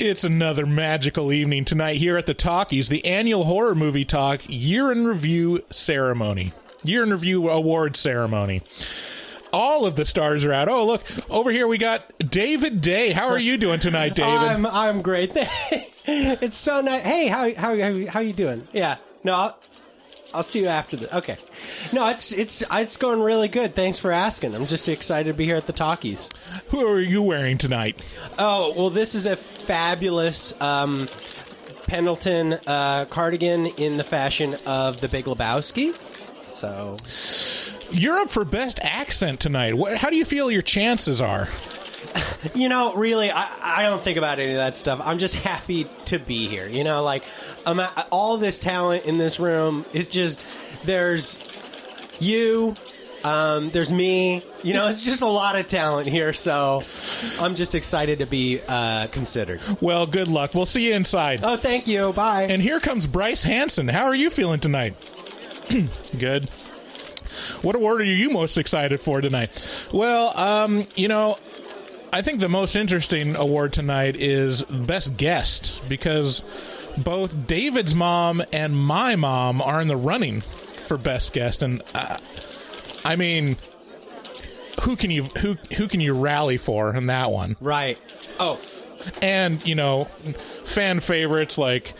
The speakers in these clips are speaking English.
It's another magical evening tonight here at the Talkies, the annual horror movie talk year in review ceremony. Year in review award ceremony. All of the stars are out. Oh, look, over here we got David Day. How are you doing tonight, David? I'm great. It's so nice. Hey, how you doing? Yeah. No, I'll see you after the. Okay. No, it's going really good. Thanks for asking. I'm just excited to be here at the Talkies. Who are you wearing tonight? Oh, well, this is a fabulous Pendleton cardigan in the fashion of The Big Lebowski. So, you're up for best accent tonight. How do you feel your chances are? You know, really, I don't think about any of that stuff. I'm just happy to be here. You know, like, all this talent in this room is just, there's you, there's me. You know, it's just a lot of talent here, so I'm just excited to be considered. Well, good luck. We'll see you inside. Oh, thank you. Bye. And here comes Bryce Hanson. How are you feeling tonight? Good. What award are you most excited for tonight? Well, you know, I think the most interesting award tonight is Best Guest, because both David's mom and my mom are in the running for Best Guest, and I mean, who can you rally for in that one? Right. Oh, and you know, fan favorites like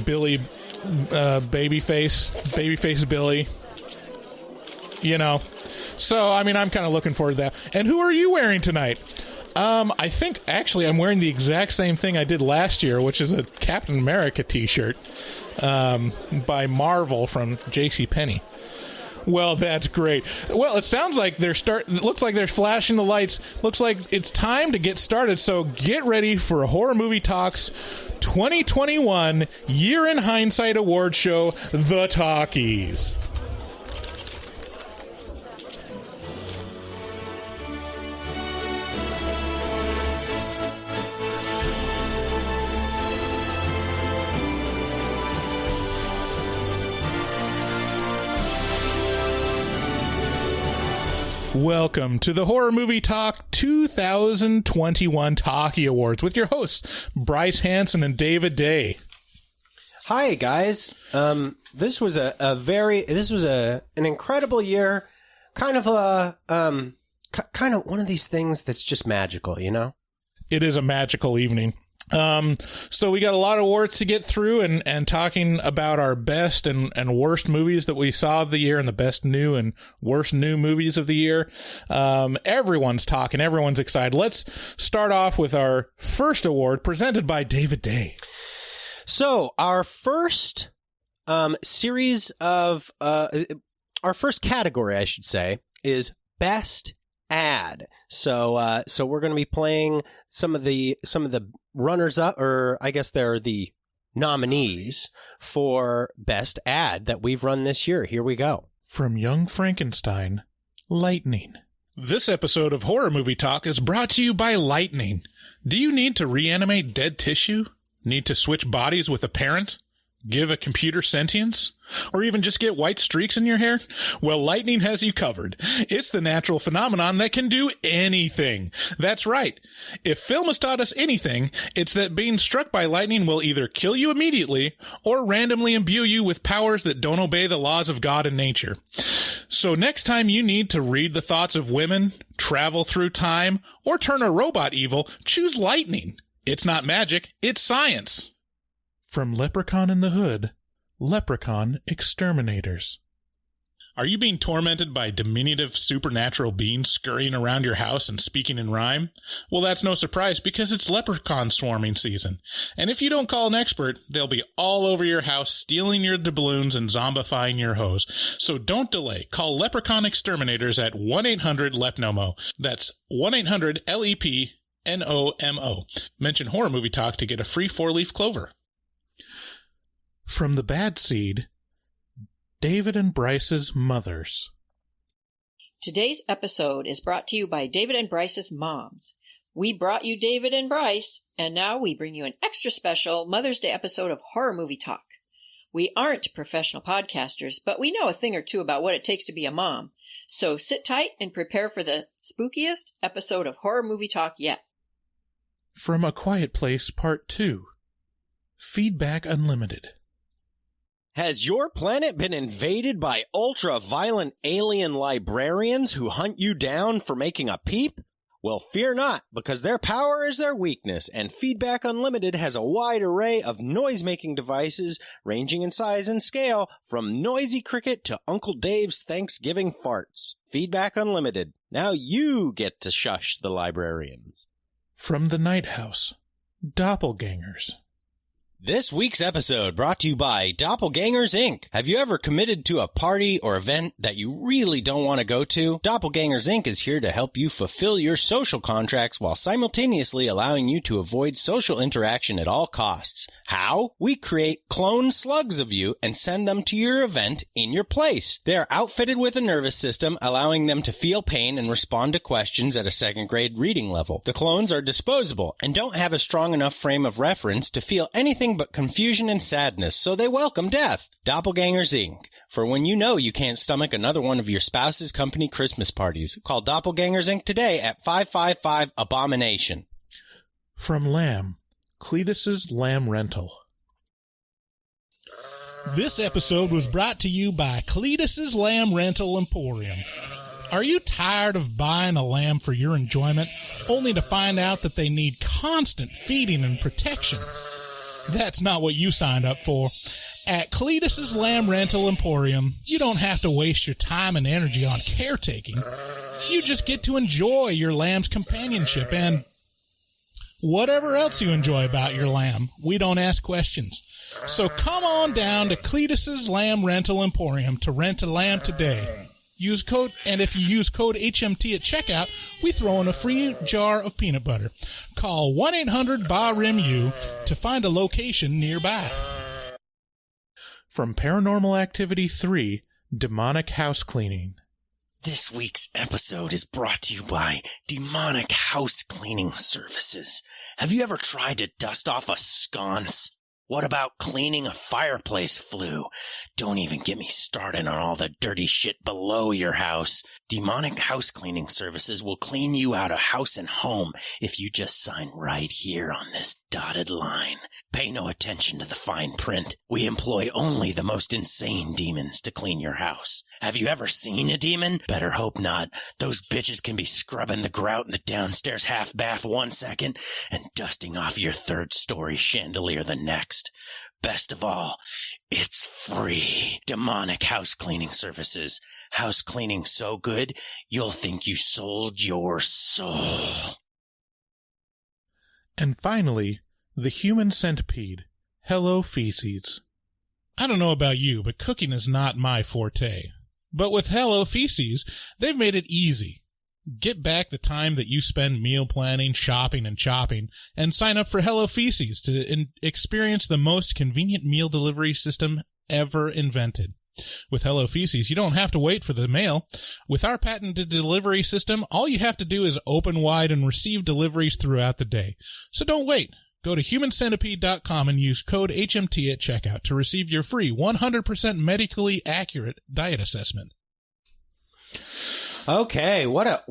Billy, Babyface Billy. You know, so I mean, I'm kind of looking forward to that. And who are you wearing tonight? I think actually I'm wearing the exact same thing I did last year, which is a Captain America t-shirt by Marvel from JCPenney. Well, that's great. Well, it sounds like it looks like they're flashing the lights. Looks like it's time to get started. So get ready for a Horror Movie Talks 2021 Year in Hindsight Award Show, The Talkies. Welcome to the Horror Movie Talk 2021 Talkie Awards with your hosts, Bryce Hanson and David Day. Hi, guys. This was an incredible year. Kind of one of these things that's just magical, you know? It is a magical evening. So we got a lot of awards to get through and talking about our best and worst movies that we saw of the year and the best new and worst new movies of the year. Everyone's talking. Everyone's excited. Let's start off with our first award presented by David Day. So our first series of our first category, I should say, is Best Ad. So we're going to be playing some of the runners up, or I guess they're the nominees for Best Ad that we've run this year. Here we go. From Young Frankenstein, Lightning. This episode of Horror Movie Talk is brought to you by Lightning. Do you need to reanimate dead tissue? Need to switch bodies with a parent? Give a computer sentience? Or even just get white streaks in your hair? Well, lightning has you covered. It's the natural phenomenon that can do anything. That's right. If film has taught us anything, it's that being struck by lightning will either kill you immediately or randomly imbue you with powers that don't obey the laws of God and nature. So next time you need to read the thoughts of women, travel through time, or turn a robot evil, choose lightning. It's not magic, it's science. From Leprechaun in the Hood, Leprechaun Exterminators. Are you being tormented by diminutive supernatural beings scurrying around your house and speaking in rhyme? Well, that's no surprise because it's leprechaun swarming season. And if you don't call an expert, they'll be all over your house stealing your doubloons and zombifying your hose. So don't delay. Call Leprechaun Exterminators at 1-800-LEPNOMO. That's 1-800-LEPNOMO. Mention Horror Movie Talk to get a free 4-leaf clover. From the Bad Seed, David and Bryce's Mothers. Today's episode is brought to you by David and Bryce's moms. We brought you David and Bryce, and now we bring you an extra special Mother's Day episode of Horror Movie Talk. We aren't professional podcasters, but we know a thing or two about what it takes to be a mom. So sit tight and prepare for the spookiest episode of Horror Movie Talk yet. From A Quiet Place Part 2. Feedback Unlimited. Has your planet been invaded by ultra-violent alien librarians who hunt you down for making a peep? Well, fear not, because their power is their weakness, and Feedback Unlimited has a wide array of noise-making devices ranging in size and scale from noisy cricket to Uncle Dave's Thanksgiving farts. Feedback Unlimited. Now you get to shush the librarians. From the Night House. Doppelgangers. This week's episode brought to you by Doppelgangers, Inc. Have you ever committed to a party or event that you really don't want to go to? Doppelgangers, Inc. is here to help you fulfill your social contracts while simultaneously allowing you to avoid social interaction at all costs. How? We create clone slugs of you and send them to your event in your place. They are outfitted with a nervous system, allowing them to feel pain and respond to questions at a second grade reading level. The clones are disposable and don't have a strong enough frame of reference to feel anything but confusion and sadness, so they welcome death. Doppelgangers, Inc. For when you know you can't stomach another one of your spouse's company Christmas parties. Call Doppelgangers, Inc. today at 555-ABOMINATION. From Lamb. Cletus's Lamb Rental. This episode was brought to you by Cletus's Lamb Rental Emporium. Are you tired of buying a lamb for your enjoyment, only to find out that they need constant feeding and protection? That's not what you signed up for. At Cletus's Lamb Rental Emporium, you don't have to waste your time and energy on caretaking. You just get to enjoy your lamb's companionship and whatever else you enjoy about your lamb. We don't ask questions. So come on down to Cletus's Lamb Rental Emporium to rent a lamb today. If you use code HMT at checkout, we throw in a free jar of peanut butter. Call 1-800-BARIM-U to find a location nearby. From Paranormal Activity 3, Demonic House Cleaning. This week's episode is brought to you by Demonic House Cleaning Services. Have you ever tried to dust off a sconce? What about cleaning a fireplace flue? Don't even get me started on all the dirty shit below your house. Demonic House Cleaning Services will clean you out of house and home if you just sign right here on this dotted line. Pay no attention to the fine print. We employ only the most insane demons to clean your house. Have you ever seen a demon? Better hope not. Those bitches can be scrubbing the grout in the downstairs half bath 1 second and dusting off your third-story chandelier the next. Best of all, it's free. Demonic House Cleaning Services. House cleaning so good, you'll think you sold your soul. And finally, The Human Centipede. Hello, Feces. I don't know about you, but cooking is not my forte. But with Hello Feces, they've made it easy. Get back the time that you spend meal planning, shopping, and chopping, and sign up for Hello Feces to experience the most convenient meal delivery system ever invented. With Hello Feces, you don't have to wait for the mail. With our patented delivery system, all you have to do is open wide and receive deliveries throughout the day. So don't wait. Go to humancenipede.com and use code HMT at checkout to receive your free 100% medically accurate diet assessment. Okay, what a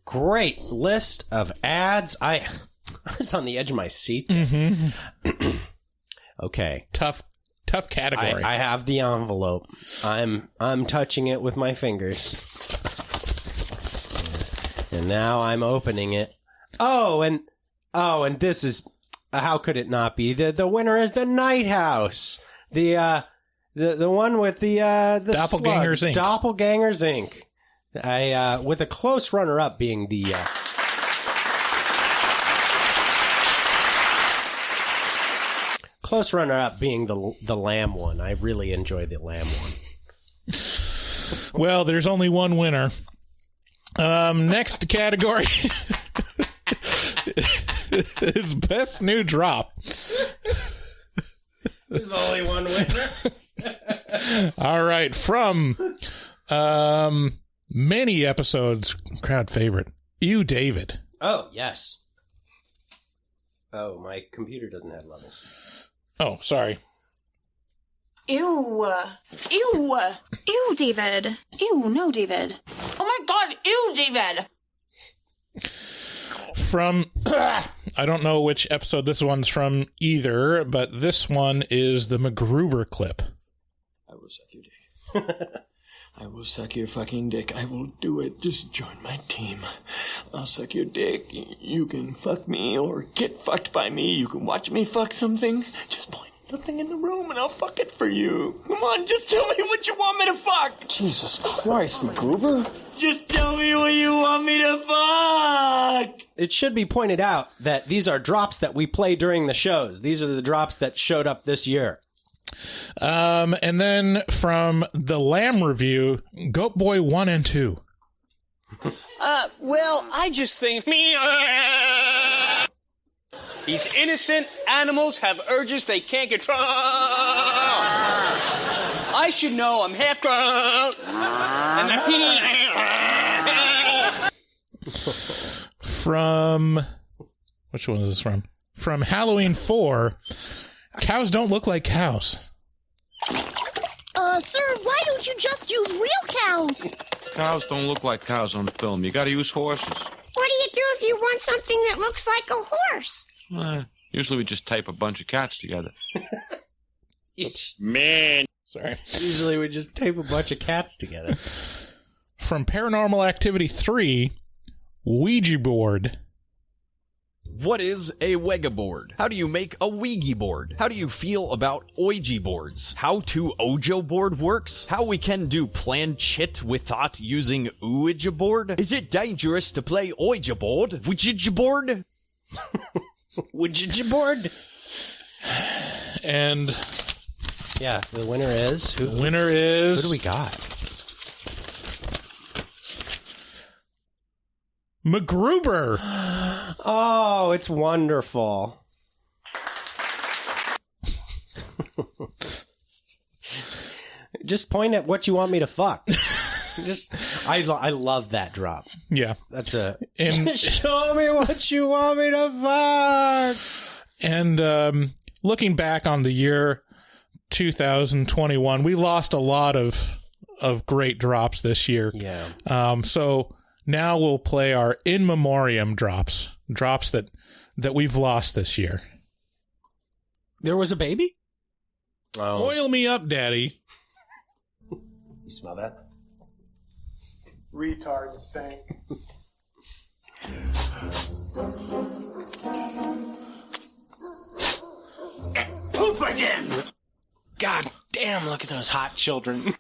great list of ads. I was on the edge of my seat. Mm-hmm. Okay. Tough category. I have the envelope. I'm touching it with my fingers. And now I'm opening it. And this is, how could it not be? The winner is the Night House. The one with the Doppelgangers, slug. Inc. Doppelgangers, Inc. With a close runner-up being the lamb one. I really enjoy the lamb one. Well, there's only one winner. Next category is Best New Drop. There's only one winner. All right, from many episodes, crowd favorite, You, David. Oh, yes. Oh, my computer doesn't have levels. Oh, sorry. Ew. Ew. Ew, David. Ew, no, David. Oh my god, ew, David. From I don't know which episode this one's from either, but this one is the MacGruber clip. I will suck your dick. I will suck your fucking dick. I will do it. Just join my team. I'll suck your dick. You can fuck me or get fucked by me. You can watch me fuck something. Just point something in the room and I'll fuck it for you. Come on, just tell me what you want me to fuck. Jesus Christ, MacGruber. Just tell me what you want me to fuck. It should be pointed out that these are drops that we play during the shows. These are the drops that showed up this year. And then from the Lamb review, Goat Boy 1 and 2. Well, I just think he's innocent. Animals have urges they can't control. I should know. I'm half grown. From which one is this from? From Halloween 4. Cows don't look like cows. Sir, why don't you just use real cows? Cows don't look like cows on film. You gotta use horses. What do you do if you want something that looks like a horse? Usually we just tape a bunch of cats together. Man. Sorry. Usually we just tape a bunch of cats together. From Paranormal Activity 3, Ouija board. What is a Ouija board? How do you make a Ouija board? How do you feel about Ouija boards? How to Ojo board works? How we can do planchette without using Ouija board? Is it dangerous to play Ouija board? Ouija board? Ouija board? And yeah, the winner is who? The winner is who do we got? MacGruber. Oh, it's wonderful. Just point at what you want me to fuck. I love that drop. Yeah. That's just show me what you want me to fuck. And looking back on the year 2021, we lost a lot of great drops this year. Yeah. So now we'll play our in memoriam drops that we've lost this year. There was a baby? Oh. Oil me up, Daddy. You smell that? Retard stink. Poop again! God damn, look at those hot children.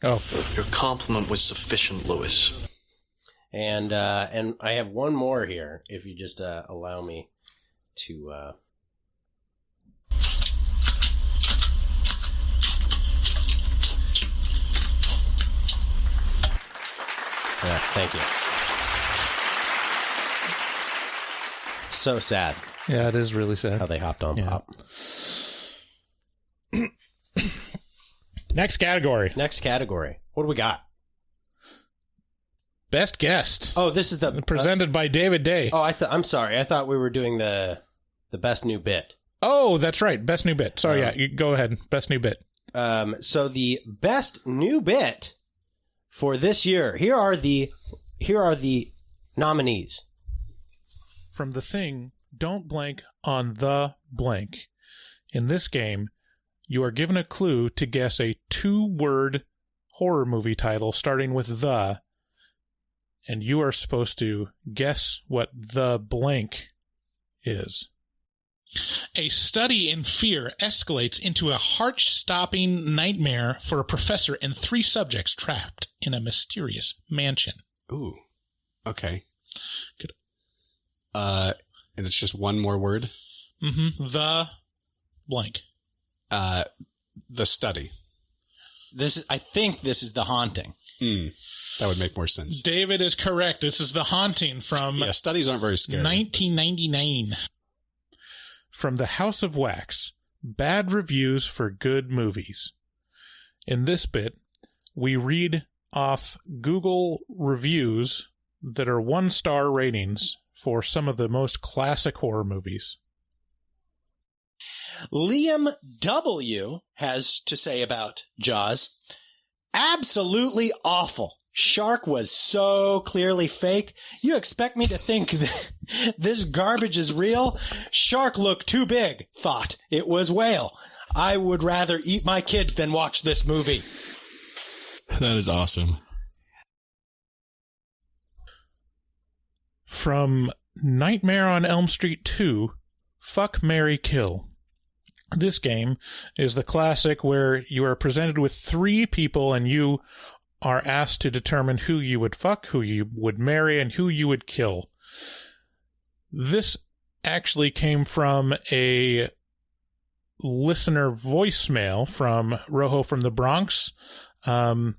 Oh. Your compliment was sufficient, Lewis. And I have one more here, if you just allow me to... Yeah, thank you. So sad. Yeah, it is really sad. How they hopped on pop. Next category. What do we got? Best guest. Oh, this is the presented by David Day. Oh, I'm sorry. I thought we were doing the best new bit. Oh, that's right. Best new bit. Sorry, yeah. You go ahead. Best new bit. So the best new bit for this year. Here are the nominees. From The Thing, don't blank on the blank. In this game, you are given a clue to guess a 2-word horror movie title starting with the, and you are supposed to guess what the blank is. A study in fear escalates into a heart-stopping nightmare for a professor and 3 subjects trapped in a mysterious mansion. Ooh. Okay. Good. And it's just one more word? Mm-hmm. The blank. The Study. I think this is The Haunting. That would make more sense. David is correct. This is The Haunting from... Yeah, studies aren't very scary. 1999. From The House of Wax, bad reviews for good movies. In this bit, we read off Google reviews that are 1-star ratings for some of the most classic horror movies. Liam W. has to say about Jaws, absolutely awful. Shark was so clearly fake. You expect me to think that this garbage is real? Shark looked too big. Thought it was whale. I would rather eat my kids than watch this movie. That is awesome. From Nightmare on Elm Street 2, Fuck, Marry, Kill. This game is the classic where you are presented with 3 people and you are asked to determine who you would fuck, who you would marry, and who you would kill. This actually came from a listener voicemail from Rojo from the Bronx on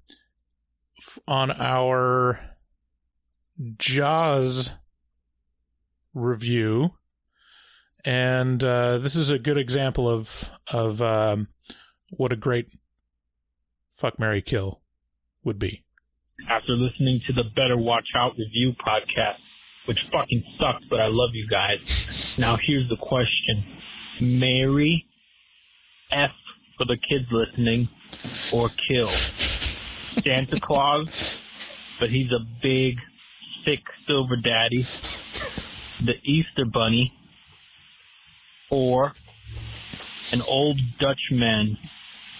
our Jaws review, and this is a good example of what a great fuck, marry, kill would be. After listening to the Better Watch Out review podcast, which fucking sucks, but I love you guys. Now here's the question: marry, F for the kids listening, or kill Santa Claus, but he's a big, thick silver daddy, the Easter Bunny, or an old Dutchman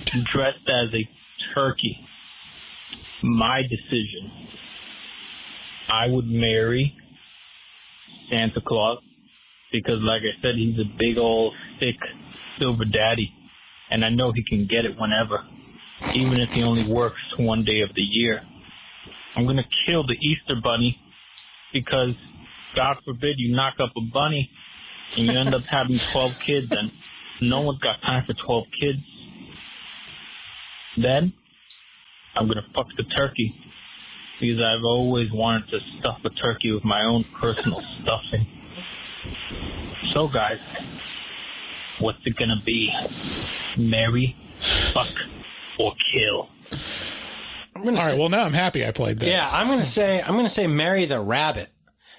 dressed as a turkey. My decision. I would marry Santa Claus because, like I said, he's a big old thick silver daddy, and I know he can get it whenever, even if he only works one day of the year. I'm going to kill the Easter Bunny because, God forbid, you knock up a bunny and you end up having 12 kids, and no one's got time for 12 kids. Then, I'm going to fuck the turkey because I've always wanted to stuff a turkey with my own personal stuffing. So, guys, what's it going to be? Marry, fuck, or kill? All right, well, now I'm happy I played that. Yeah, I'm going to say marry the rabbit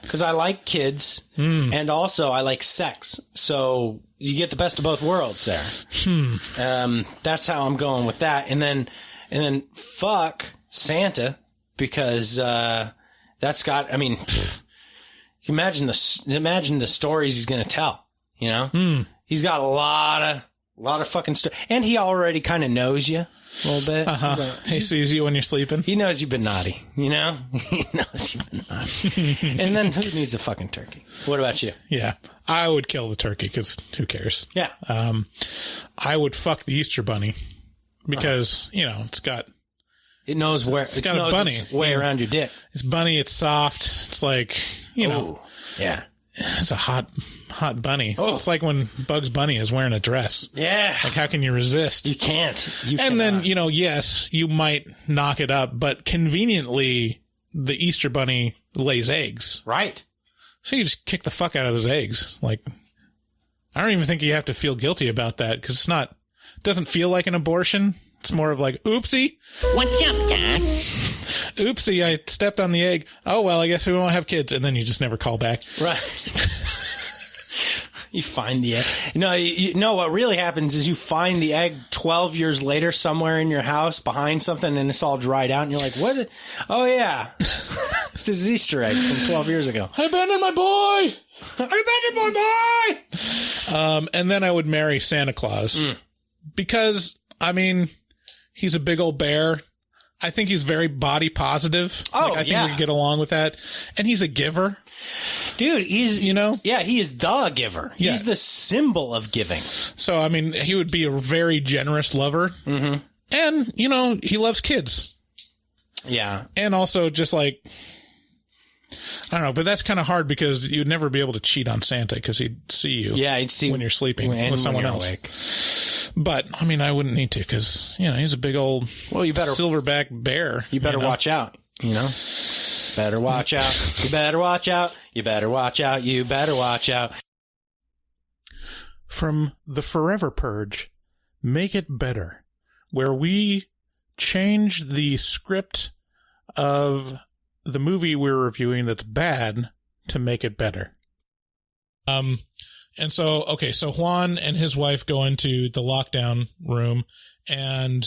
because I like kids and also I like sex. So you get the best of both worlds there. That's how I'm going with that. And then fuck Santa because that's got, I mean, imagine the stories he's going to tell, you know? He's got a lot of fucking stuff. And he already kind of knows you a little bit. He sees you when you're sleeping. He knows you've been naughty, you know? He knows you've been naughty. And then who needs a fucking turkey? What about you? Yeah, I would kill the turkey because who cares? Yeah. I would fuck the Easter Bunny because, you know, it knows where it's got a bunny its way around your dick. It's bunny. It's soft. It's like, you know, yeah. It's a hot bunny. It's like when Bugs Bunny is wearing a dress. Yeah. Like, how can you resist? You can't. And then, you know, yes, you might knock it up, but conveniently, the Easter Bunny lays eggs. Right. So you just kick the fuck out of those eggs. Like, I don't even think you have to feel guilty about that because it doesn't feel like an abortion. It's more of like, oopsie. What's up, Doc? Oopsie, I stepped on the egg. Oh, well, I guess we won't have kids. And then you just never call back. Right. You find the egg. No, what really happens is you find the egg 12 years later somewhere in your house behind something and it's all dried out and you're like, what? Oh, yeah. This is Easter egg from 12 years ago. I abandoned my boy! I abandoned my boy! And then I would marry Santa Claus. Because, I mean, he's a big old bear. I think he's very body positive. I think we get along with that. And he's a giver. Dude, he's, you know? Yeah, he is the giver. Yeah. He's the symbol of giving. So, I mean, he would be a very generous lover. Mm-hmm. And, you know, he loves kids. Yeah. And also just like, I don't know, but that's kind of hard because you'd never be able to cheat on Santa because he'd see you. Yeah, he'd see when you're sleeping with someone else. Awake. But, I mean, I wouldn't need to because, you know, he's a big old silverback bear. You better watch out, you know? Better watch out. You better watch out. You better watch out. You better watch out. From The Forever Purge, Make It Better, where we change the script of the movie we're reviewing that's bad to make it better. And so, okay, so Juan and his wife go into the lockdown room and,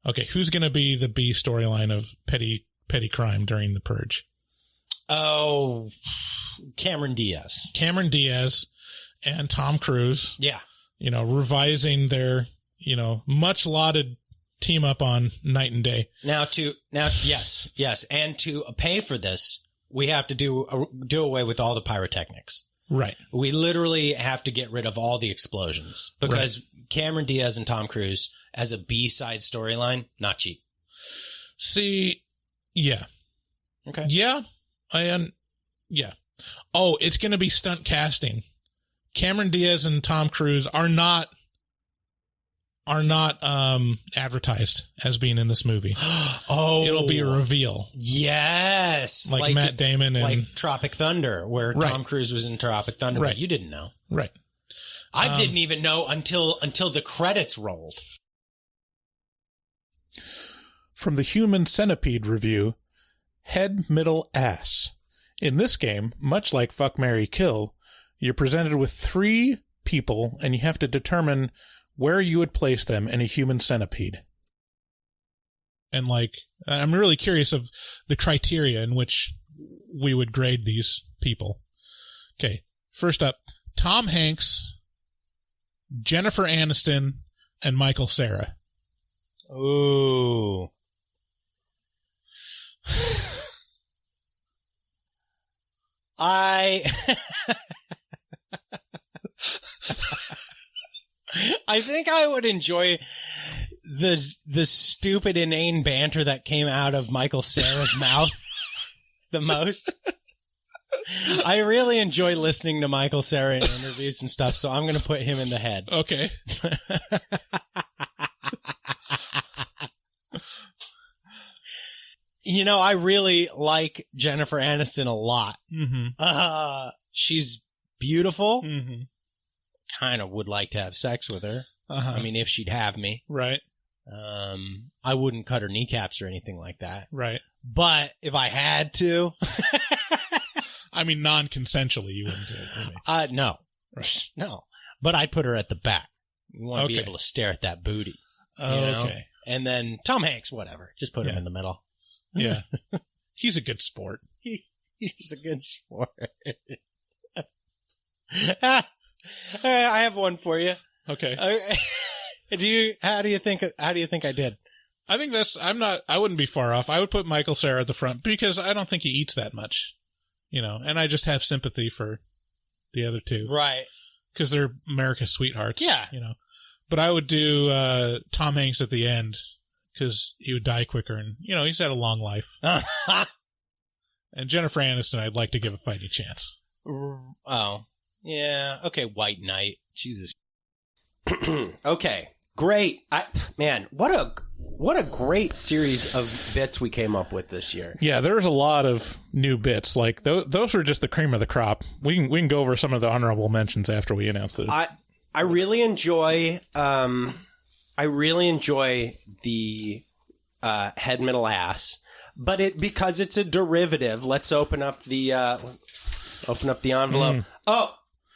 okay, who's going to be the B storyline of Petty petty crime during the Purge? Oh, Cameron Diaz. Cameron Diaz and Tom Cruise. Yeah. You know, revising their, you know, much lauded team up on Night and Day. Yes. And to pay for this, we have to do away with all the pyrotechnics. Right. We literally have to get rid of all the explosions because Cameron Diaz and Tom Cruise as a B-side storyline, not cheap. See, yeah. Okay. Yeah. Yeah. Oh, it's going to be stunt casting. Cameron Diaz and Tom Cruise are not advertised as being in this movie. Oh, it'll be a reveal. Yes, like Matt Damon and like Tropic Thunder, where Tom Cruise was in Tropic Thunder, but you didn't know, right? I didn't even know until the credits rolled. From the Human Centipede review, head, middle, ass. In this game, much like Fuck, Marry, Kill, you're presented with 3 people, and you have to determine where you would place them in a human centipede. And, like, I'm really curious of the criteria in which we would grade these people. Okay, first up, Tom Hanks, Jennifer Aniston, and Michael Cera. Ooh. I think I would enjoy the stupid, inane banter that came out of Michael Cera's mouth the most. I really enjoy listening to Michael Cera in interviews and stuff, so I'm going to put him in the head. Okay. You know, I really like Jennifer Aniston a lot. Mm-hmm. She's beautiful. Mm-hmm. Kind of would like to have sex with her. Uh-huh. I mean, if she'd have me. Right. I wouldn't cut her kneecaps or anything like that. Right. But if I had to... I mean, non-consensually, you wouldn't do it, really. No. Right. No. But I'd put her at the back. You want to be Okay. able to stare at that booty. Oh, you know? okay. And then Tom Hanks, whatever. Just put him in the middle. Yeah. He's a good sport. He's a good sport. I have one for you. Okay. How do you think I did? I think I wouldn't be far off. I would put Michael Cera at the front because I don't think he eats that much, you know, and I just have sympathy for the other two. Right. Because they're America's sweethearts. Yeah. You know, but I would do, Tom Hanks at the end because he would die quicker and, you know, he's had a long life. And Jennifer Aniston, I'd like to give a fighting chance. Oh, yeah. Okay. White Knight. Jesus. Okay. Great. Man, what a great series of bits we came up with this year. Yeah, there's a lot of new bits. Like those are just the cream of the crop. We can go over some of the honorable mentions after we announce it. I really enjoy the head, middle, ass, but because it's a derivative. Let's open up the envelope. Oh,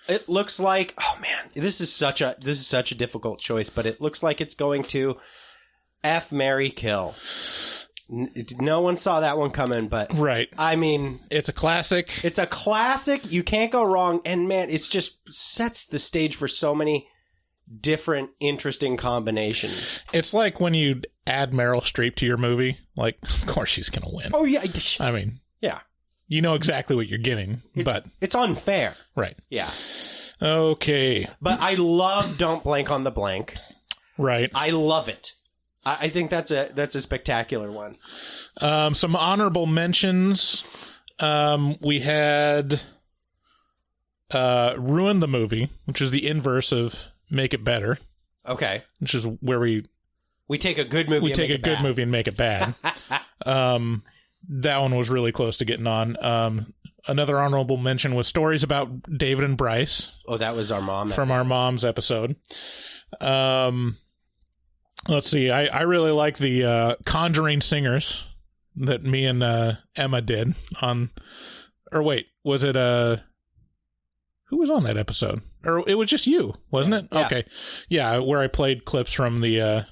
it looks like, oh man, this is such a difficult choice, but it looks like it's going to F, Marry, Kill. No one saw that one coming, but right. I mean, it's a classic. It's a classic. You can't go wrong. And man, it's just sets the stage for so many different, interesting combinations. It's like when you add Meryl Streep to your movie. Like, of course she's going to win. Oh yeah. I mean, yeah. You know exactly what you're getting, but it's unfair. Right. Yeah. Okay. But I love Don't Blank on the Blank. Right. I love it. I think that's a spectacular one. Some honorable mentions. We had Ruin the Movie, which is the inverse of Make It Better. Okay. Which is where we take a good movie. We take a good movie and make it bad. That one was really close to getting on. Another honorable mention was Stories About David and Bryce. Oh, that was our mom from our mom's episode. Let's see. I really like the Conjuring Singers that me and Emma did on. Or wait, was it who was on that episode? Or it was just you, wasn't it? Yeah. Okay, yeah, where I played clips from the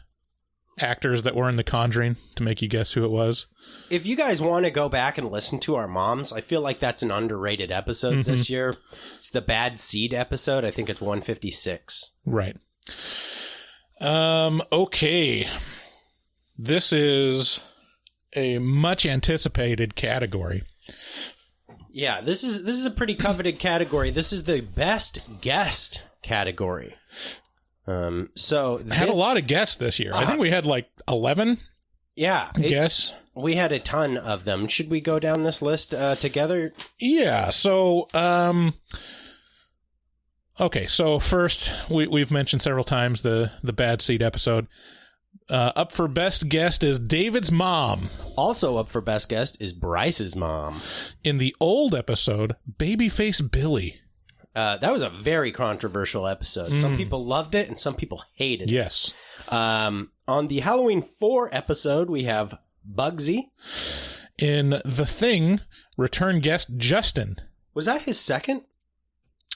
actors that were in The Conjuring to make you guess who it was. If you guys want to go back and listen to our moms, I feel like that's an underrated episode this year. It's the Bad Seed episode. I think it's 156. Right. Okay. This is a much anticipated category. Yeah, this is a pretty coveted category. This is the best guest category. So had a lot of guests this year. I think we had like 11. Yeah, guests. We had a ton of them. Should we go down this list together? Yeah. So, okay. So first, we've mentioned several times the Bad Seed episode. Up for best guest is David's mom. Also up for best guest is Bryce's mom. In the old episode, Babyface Billy. That was a very controversial episode. Some people loved it and some people hated it. Yes. On the Halloween 4 episode, we have Bugsy. In The Thing, return guest Justin. Was that his second?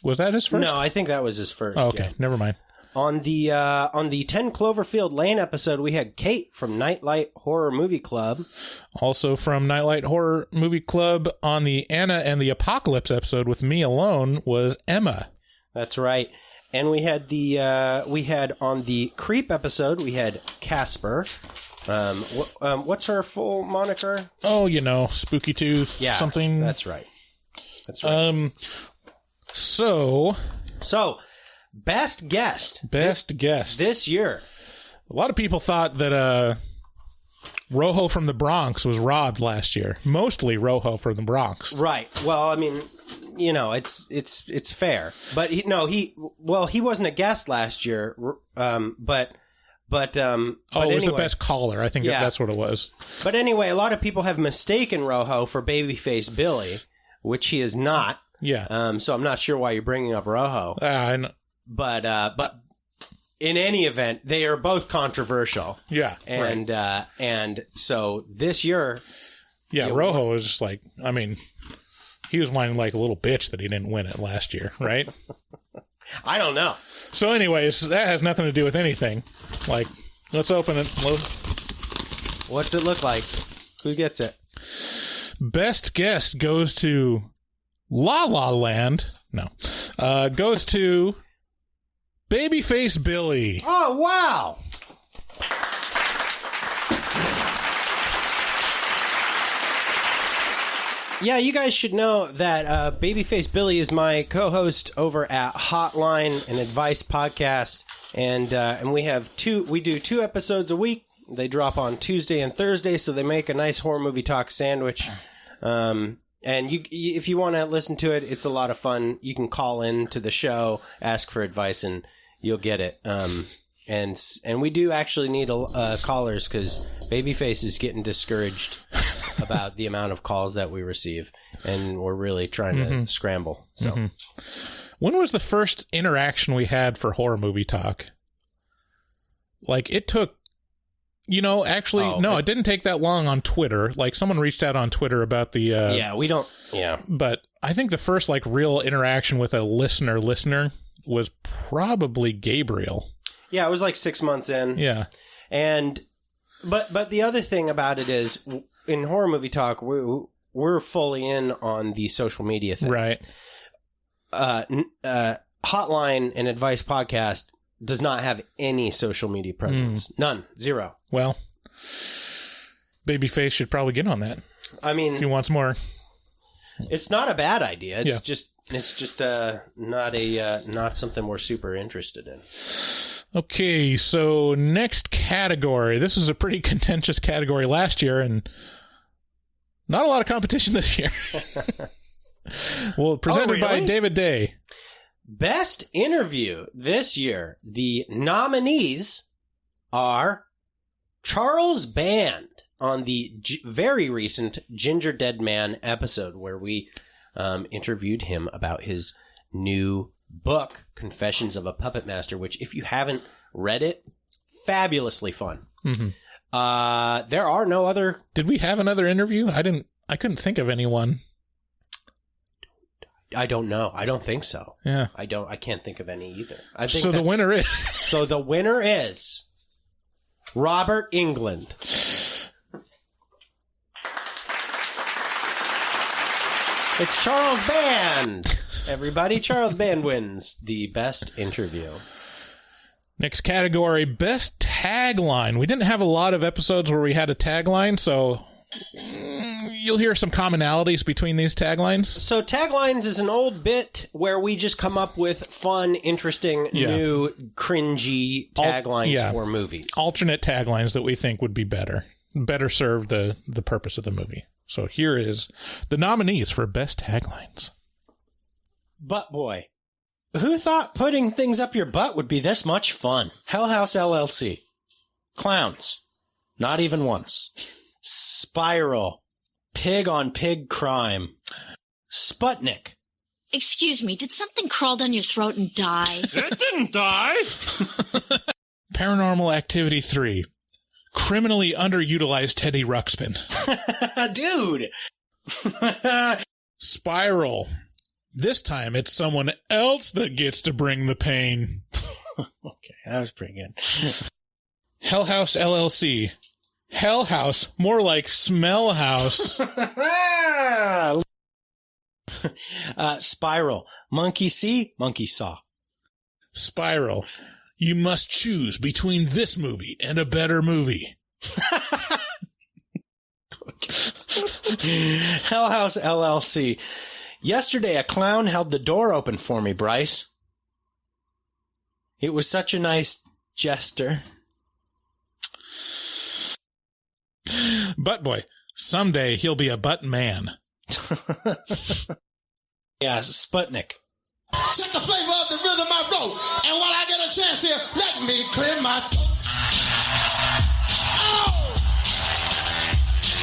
Was that his first? No, I think that was his first. Oh, okay, Never mind. On the 10 Cloverfield Lane episode, we had Kate from Nightlight Horror Movie Club. Also from Nightlight Horror Movie Club, on the Anna and the Apocalypse episode with me alone was Emma. That's right. And we had on the Creep episode, we had Casper. What's her full moniker? Oh, Spooky Tooth. Yeah, something. That's right. So, best guest. Best guest this year. A lot of people thought that Rojo from the Bronx was robbed last year. Mostly Rojo from the Bronx. Right. Well, I mean, it's fair. But he wasn't a guest last year. But it was the best caller. I think that's what it was. But anyway, a lot of people have mistaken Rojo for Babyface Billy, which he is not. Yeah. So I'm not sure why you're bringing up Rojo. I know. But in any event, they are both controversial. Yeah. And right. And so this year, Rojo was just like, I mean, he was whining like a little bitch that he didn't win it last year, right? I don't know. So anyways, that has nothing to do with anything. Like, let's open it. What's it look like? Who gets it? Best guest goes to La La Land. No. Goes to Babyface Billy. Oh, wow. Yeah, you guys should know that Babyface Billy is my co-host over at Hotline and Advice Podcast, and we do 2 episodes a week. They drop on Tuesday and Thursday, so they make a nice horror movie talk sandwich. And if you want to listen to it, it's a lot of fun. You can call in to the show, ask for advice, and you'll get it. And we do actually need callers because Babyface is getting discouraged about the amount of calls that we receive, and we're really trying to scramble. So, when was the first interaction we had for horror movie talk? Like, it took. It didn't take that long on Twitter. Like, someone reached out on Twitter about the... we don't... Yeah. But I think the first, real interaction with a listener was probably Gabriel. Yeah, it was 6 months in. Yeah. But the other thing about it is, in Horror Movie Talk, we're fully in on the social media thing. Right. Hotline and Advice Podcast does not have any social media presence. None. Zero. Well, Babyface should probably get on that. I mean, if he wants more. It's not a bad idea. It's just not something we're super interested in. Okay, so next category. This is a pretty contentious category last year, and not a lot of competition this year. Well, presented by David Day. Best interview this year. The nominees are Charles Band on the very recent Ginger Dead Man episode, where we interviewed him about his new book, Confessions of a Puppet Master, which, if you haven't read it, fabulously fun. There are no other... Did we have another interview? I couldn't think of anyone. I don't know. I don't think so. Yeah. I can't think of any either. So the winner is... So the winner is Robert Englund. It's Charles Band. Everybody, Charles Band wins the best interview. Next category, best tagline. We didn't have a lot of episodes where we had a tagline, so you'll hear some commonalities between these taglines. So taglines is an old bit where we just come up with fun, interesting, new, cringy taglines for movies. Alternate taglines that we think would be better serve the purpose of the movie. So here is the nominees for best taglines. Butt Boy. Who thought putting things up your butt would be this much fun? Hell House LLC. Clowns. Not even once. Spiral. Pig on pig crime. Sputnik. Excuse me, did something crawl down your throat and die? It didn't die. Paranormal Activity 3. Criminally underutilized Teddy Ruxpin. Dude! Spiral. This time it's someone else that gets to bring the pain. Okay, that was pretty good. Hell House LLC. Hell House, more like Smell House. Spiral. Monkey see, monkey saw. Spiral. You must choose between this movie and a better movie. Hell House LLC. Yesterday, a clown held the door open for me, Bryce. It was such a nice gesture. Butt Boy. Someday he'll be a butt man. Yeah, Sputnik. Check the flavor of the rhythm I wrote. And while I get a chance here, let me clear my throat. Oh!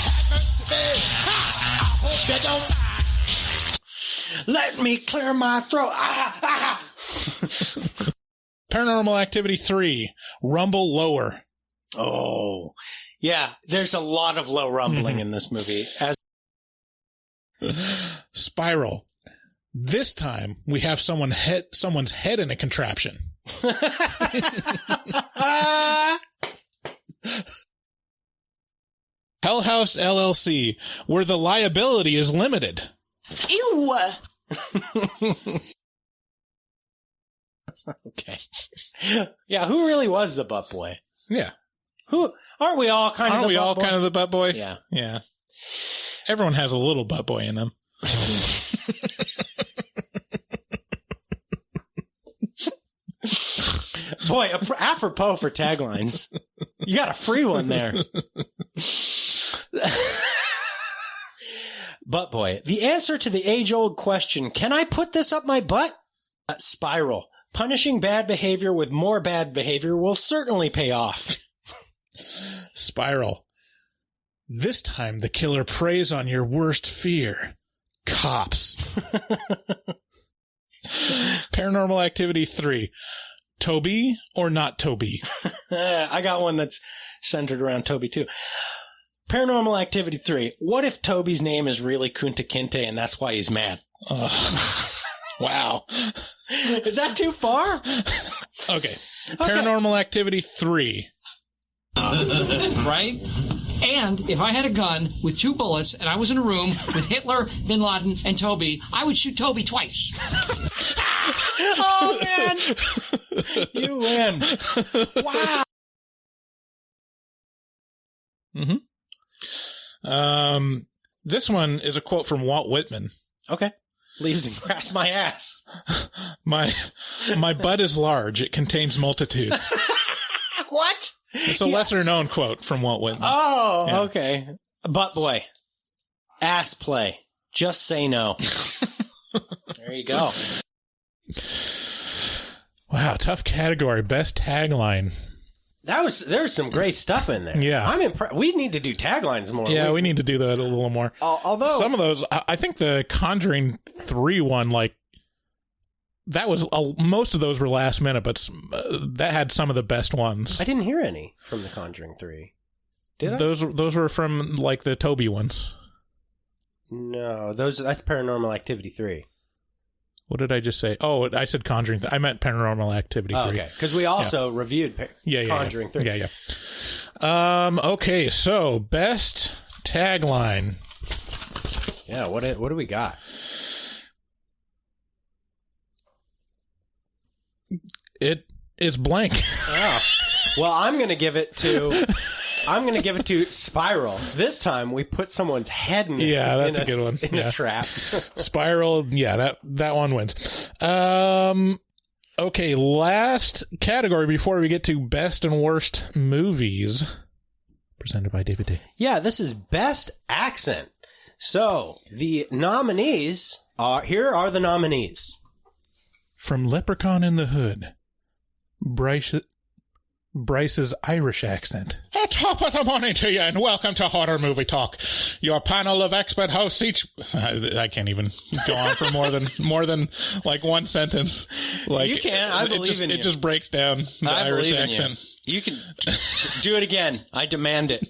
Have mercy, babe. Ha! I hope you don't mind. Let me clear my throat. Paranormal Activity 3. Rumble Lower. Oh. Yeah, there's a lot of low rumbling in this movie. Spiral. This time, we have someone's head in a contraption. Hell House LLC, where the liability is limited. Ew. Okay. Yeah, who really was the butt boy? Yeah. Who aren't we all kind of the butt boy? Aren't we all kind of the butt boy? Yeah. Yeah. Everyone has a little butt boy in them. Boy, apropos for taglines. You got a free one there. Butt boy. The answer to the age-old question, can I put this up my butt? Spiral. Punishing bad behavior with more bad behavior will certainly pay off. Spiral. This time the killer preys on your worst fear. Cops. Paranormal Activity 3. Toby or not Toby? I got one that's centered around Toby, too. Paranormal Activity 3. What if Toby's name is really Kunta Kinte and that's why he's mad? Wow. Is that too far? Okay. Paranormal Activity 3. Right? And if I had a gun with 2 bullets and I was in a room with Hitler, Bin Laden, and Toby, I would shoot Toby twice. Oh, man. You win. Wow. Mm-hmm. This one is a quote from Walt Whitman. Okay. Leaves and grass my ass. My butt is large. It contains multitudes. What? It's a lesser-known quote from Walt Whitman. Oh, yeah. Okay. Butt boy. Ass play. Just say no. There you go. Wow, tough category. Best tagline. There's some great stuff in there. Yeah. I'm impressed. We need to do taglines more. Yeah, we need to do that a little more. Although some of those, I think the Conjuring 3 one, like, that was, most of those were last minute, but that had some of the best ones. I didn't hear any from the Conjuring 3. Did I? Those were from, like, the Toby ones. No, that's Paranormal Activity 3. What did I just say? Oh, I said Conjuring. I meant Paranormal Activity 3. Okay, because we also reviewed Conjuring 3. Yeah. Okay, so best tagline. Yeah, what do we got? It is blank. Oh. Well, I'm going to give it to Spiral. This time we put someone's head in that's a good one. In a trap. Spiral, that one wins. Okay, last category before we get to best and worst movies. Presented by David Day. Yeah, this is best accent. So, the nominees here are the nominees. From Leprechaun in the Hood, Bryce's Irish accent. Top of the morning to you, and welcome to Horror Movie Talk. Your panel of expert hosts each... I can't even go on for more than like one sentence. Like, you can. I believe in you. It just breaks down the Irish accent. You can do it again. I demand it.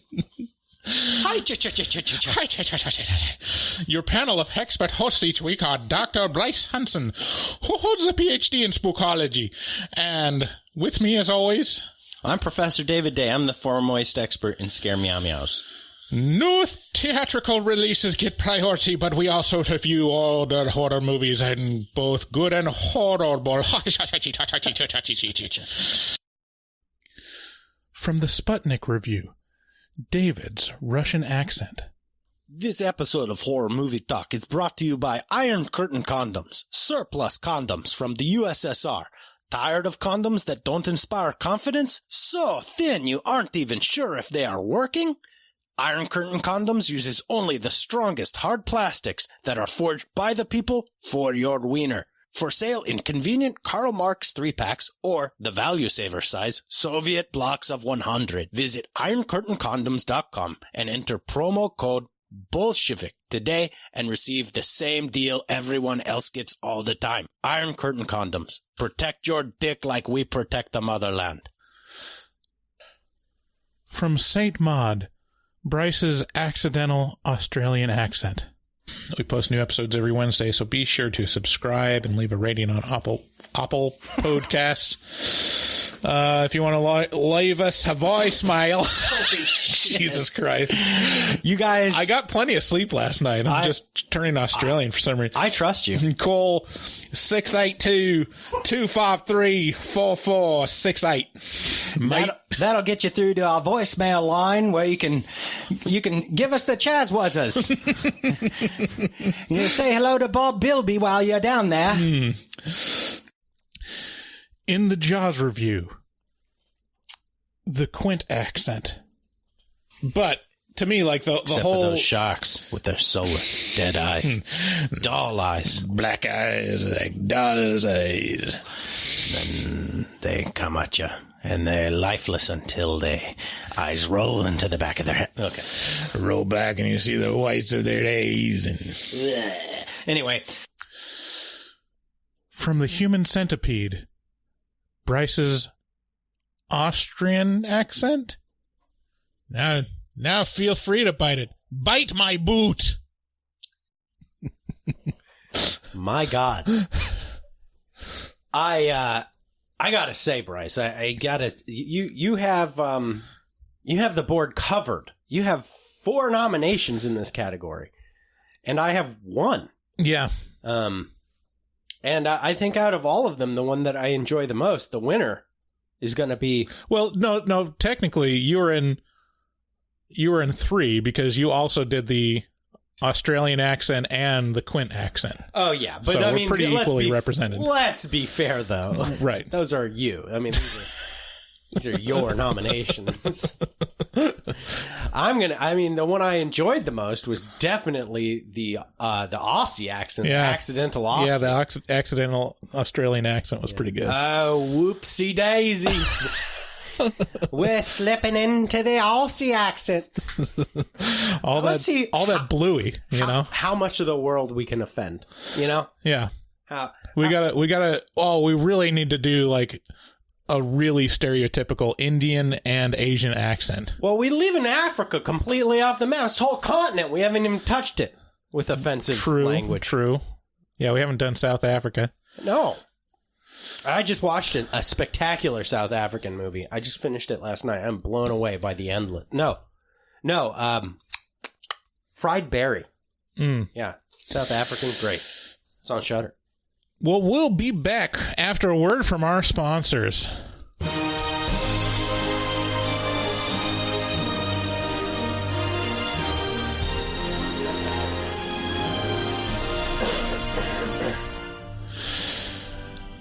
Your panel of expert hosts each week are Dr. Bryce Hansen, who holds a PhD in spookology. And with me, as always... I'm Professor David Day. I'm the foremost expert in scare meow meows. No theatrical releases get priority, but we also review all the horror movies, and both good and horrible. From the Sputnik Review, David's Russian accent. This episode of Horror Movie Talk is brought to you by Iron Curtain Condoms, surplus condoms from the USSR. Tired of condoms that don't inspire confidence? So thin you aren't even sure if they are working? Iron Curtain Condoms uses only the strongest hard plastics that are forged by the people for your wiener. For sale in convenient Karl Marx 3-packs or the value saver size Soviet blocks of 100. Visit IronCurtainCondoms.com and enter promo code Bolshevik today and receive the same deal everyone else gets all the time. Iron Curtain Condoms. Protect your dick like we protect the motherland. From Saint Maud, Bryce's accidental Australian accent. We post new episodes every Wednesday, so be sure to subscribe and leave a rating on Apple Podcasts. If you want to leave us a voicemail. Jesus Christ. You guys... I got plenty of sleep last night. I'm just turning Australian for some reason. I trust you. Call 682-253-4468. That'll get you through to our voicemail line where you can give us the Chazwazzers. You say hello to Bob Bilby while you're down there. In the Jaws review, the Quint accent. But to me, like the Except whole for those sharks with their soulless dead eyes, doll eyes, black eyes like doll's eyes. Then they come at you, and they're lifeless until their eyes roll into the back of their head. Okay, roll back and you see the whites of their eyes. And anyway, from the Human Centipede, Bryce's Austrian accent. Now feel free to bite it. Bite my boot. My God. I gotta say, Bryce, I gotta, you have the board covered. You have 4 nominations in this category, and I have 1. Yeah. And I think out of all of them, the one that I enjoy the most, the winner, is going to be... Well, no, technically you were in 3 because you also did the Australian accent and the Quint accent. Oh, yeah. But so I we're pretty equally represented. Let's be fair, though. Right. Those are you. I mean, these are your nominations. The one I enjoyed the most was definitely the Aussie accent, the accidental Aussie. Yeah, the accidental Australian accent was pretty good. Oh, whoopsie daisy. We're slipping into the Aussie accent. all that bluey, you know? How much of the world we can offend, you know? Yeah. We really need to do like a really stereotypical Indian and Asian accent. Well, we live in Africa completely off the map. This whole continent, we haven't even touched it with offensive language. True. Yeah, we haven't done South Africa. No. I just watched a spectacular South African movie. I just finished it last night. I'm blown away by the endless. No, Fried Berry. Yeah, South African, great. It's on Shudder. Well, we'll be back after a word from our sponsors.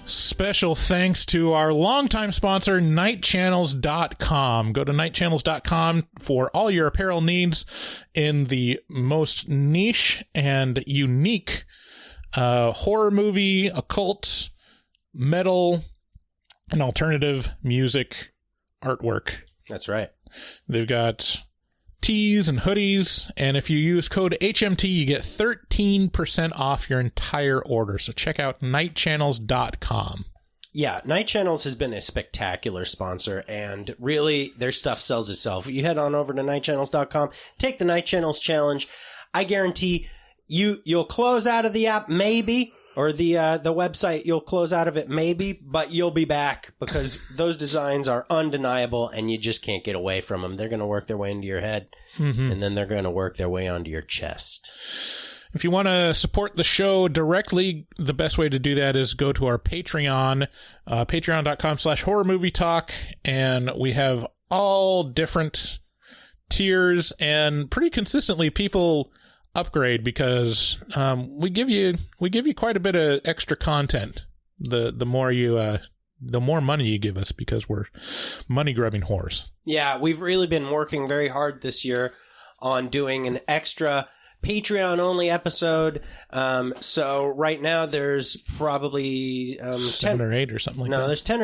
Special thanks to our longtime sponsor, nightchannels.com. Go to nightchannels.com for all your apparel needs in the most niche and unique horror movie, occult, metal, and alternative music artwork. That's right. They've got tees and hoodies, and if you use code HMT, you get 13% off your entire order. So check out nightchannels.com. Yeah, Night Channels has been a spectacular sponsor, and really, their stuff sells itself. You head on over to nightchannels.com, take the Night Channels challenge. I guarantee you'll close out of the app, maybe, or the website, you'll close out of it, maybe, but you'll be back because those designs are undeniable, and you just can't get away from them. They're going to work their way into your head, and then they're going to work their way onto your chest. If you want to support the show directly, the best way to do that is go to our Patreon, patreon.com/horrormovietalk, and we have all different tiers, and pretty consistently people upgrade because we give you quite a bit of extra content. The more money you give us, because we're money grubbing whores. Yeah, we've really been working very hard this year on doing an extra Patreon-only episode. So right now there's probably 7 or 8 or something like that. No, there's 10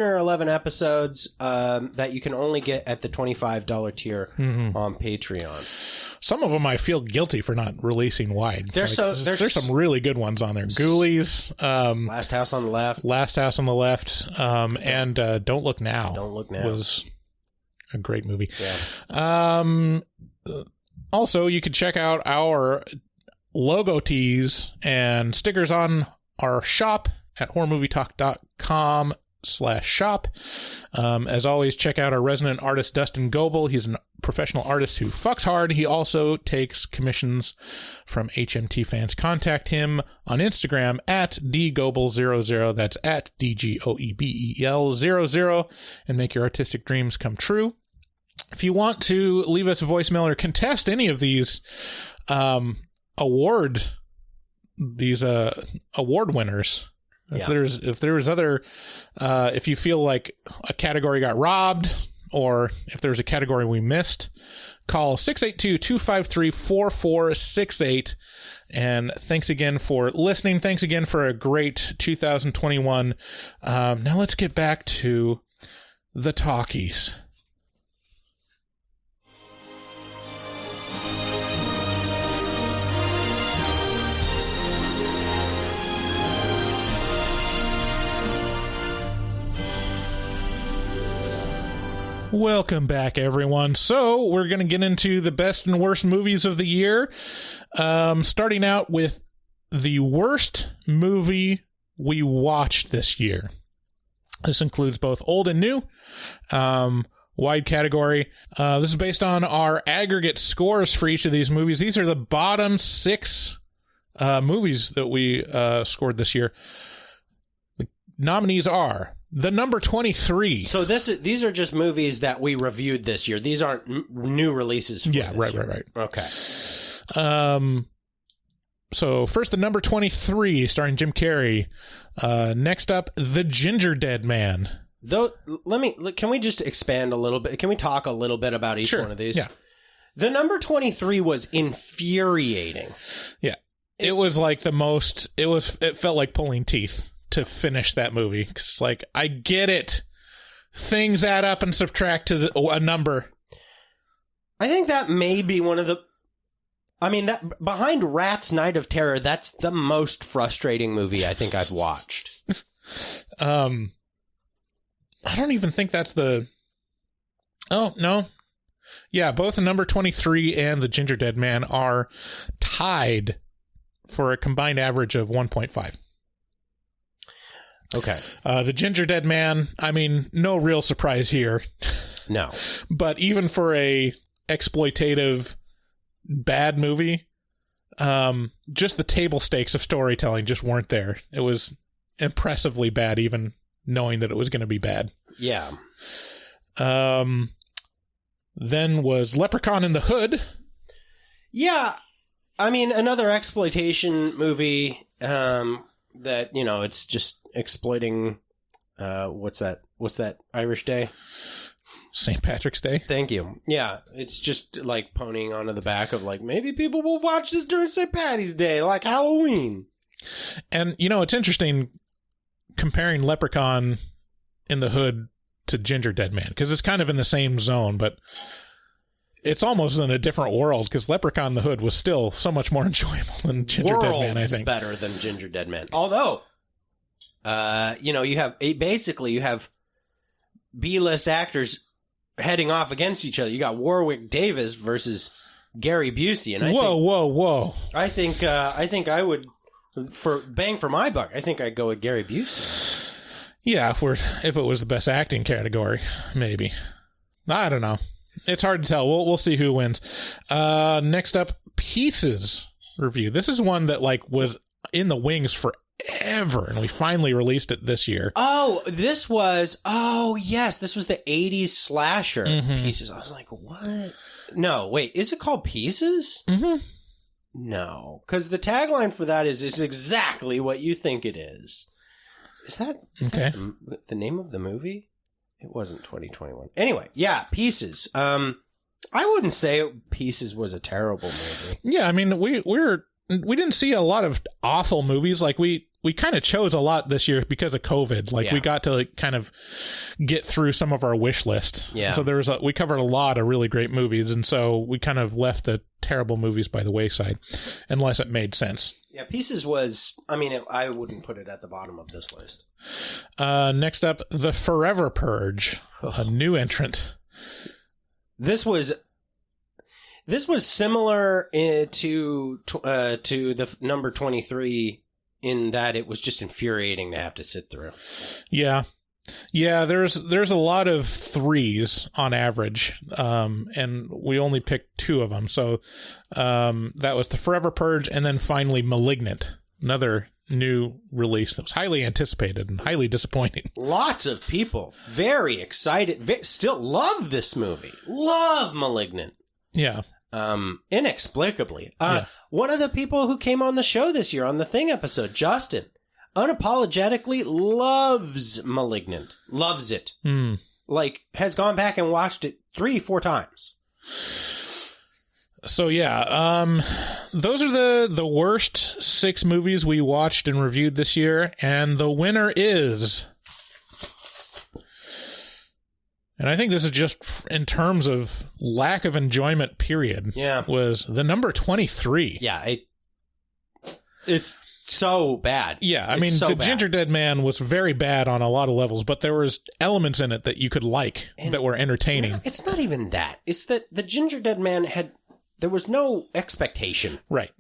or 11 episodes that you can only get at the $25 tier on Patreon. Some of them I feel guilty for not releasing wide. There's some really good ones on there. Ghoulies, Last House on the Left, and Don't Look Now. Don't Look Now was a great movie. Yeah. Also, you can check out our logo tees and stickers on our shop at horrormovietalk.com/shop. As always, check out our resident artist, Dustin Goebel. He's a professional artist who fucks hard. He also takes commissions from HMT fans. Contact him on Instagram at dgoebel00. That's at DGOEBEL00, and make your artistic dreams come true. If you want to leave us a voicemail or contest any of these award winners, if you feel like a category got robbed, or if there's a category we missed, call 682-253-4468. And thanks again for listening. Thanks again for a great 2021. Now let's get back to the talkies. Welcome back, everyone. So we're going to get into the best and worst movies of the year, starting out with the worst movie we watched this year. This includes both old and new, wide category. This is based on our aggregate scores for each of these movies. These are the bottom 6 movies that we scored this year. The nominees are the number 23. So these are just movies that we reviewed this year. These aren't new releases for this year. Right. Okay. So first, the number 23, starring Jim Carrey. Next up, The Ginger Dead Man. Can we just expand a little bit? Can we talk a little bit about each one of these? Yeah. The number 23 was infuriating. Yeah. It was like it felt like pulling teeth to finish that movie. It's like, I get it. Things add up and subtract to a number. I think that may be one of the... I mean, that behind Rat's Night of Terror, that's the most frustrating movie I think I've watched. I don't even think that's the... Oh, no. Yeah, both the number 23 and The Ginger Dead Man are tied for a combined average of 1.5. Okay. The Ginger Dead Man, I mean, no real surprise here. No. But even for a exploitative bad movie, just the table stakes of storytelling just weren't there. It was impressively bad, even knowing that it was going to be bad. Yeah. Then was Leprechaun in the Hood. Yeah. I mean, another exploitation movie that, you know, it's just exploiting, what's that Irish day? St. Patrick's Day. Thank you. Yeah, it's just like ponying onto the back of like, maybe people will watch this during St. Patty's Day, like Halloween. And, you know, it's interesting comparing Leprechaun in the Hood to Ginger Dead Man, because it's kind of in the same zone, but it's almost in a different world, because Leprechaun in the Hood was still so much more enjoyable than Ginger Dead Man, I think. Better than Ginger Dead Man. Although, you know, you have B-list actors heading off against each other. You got Warwick Davis versus Gary Busey, and whoa! I think I would, for bang for my buck, I think I'd go with Gary Busey. Yeah, if it was the best acting category, maybe. I don't know. It's hard to tell. We'll see who wins. Next up, Pieces review. This is one that like was in the wings forever, and we finally released it this year. This was the 80s slasher Pieces. I was like, what? No, wait, is it called Pieces? Mm-hmm. No, because the tagline for that is exactly what you think it is. Is that the name of the movie? It wasn't 2021. Anyway, yeah, Pieces. I wouldn't say Pieces was a terrible movie. Yeah, I mean, we didn't see a lot of awful movies. Like we kind of chose a lot this year because of COVID. Like we got to like kind of get through some of our wish list. Yeah. So we covered a lot of really great movies, and so we kind of left the terrible movies by the wayside, unless it made sense. Yeah, Pieces was, I mean, I wouldn't put it at the bottom of this list. Next up, The Forever Purge, a new entrant. This was similar to the number 23 in that it was just infuriating to have to sit through. Yeah. Yeah, there's a lot of 3s on average, and we only picked 2 of them. So that was The Forever Purge, and then finally Malignant, another new release that was highly anticipated and highly disappointing. Lots of people very excited, still love this movie, love Malignant. Yeah. Inexplicably. One of the people who came on the show this year on the Thing episode, Justin, unapologetically loves Malignant. Loves it. Like, has gone back and watched it 3-4 times. So, yeah, those are the worst 6 movies we watched and reviewed this year, and the winner is... And I think this is just in terms of lack of enjoyment, period. Yeah. Was the number 23. Yeah, it's so bad. Yeah, I mean, The Ginger Dead Man was very bad on a lot of levels, but there was elements in it that you could like that were entertaining. It's not even that. It's that The Ginger Dead Man there was no expectation. Right.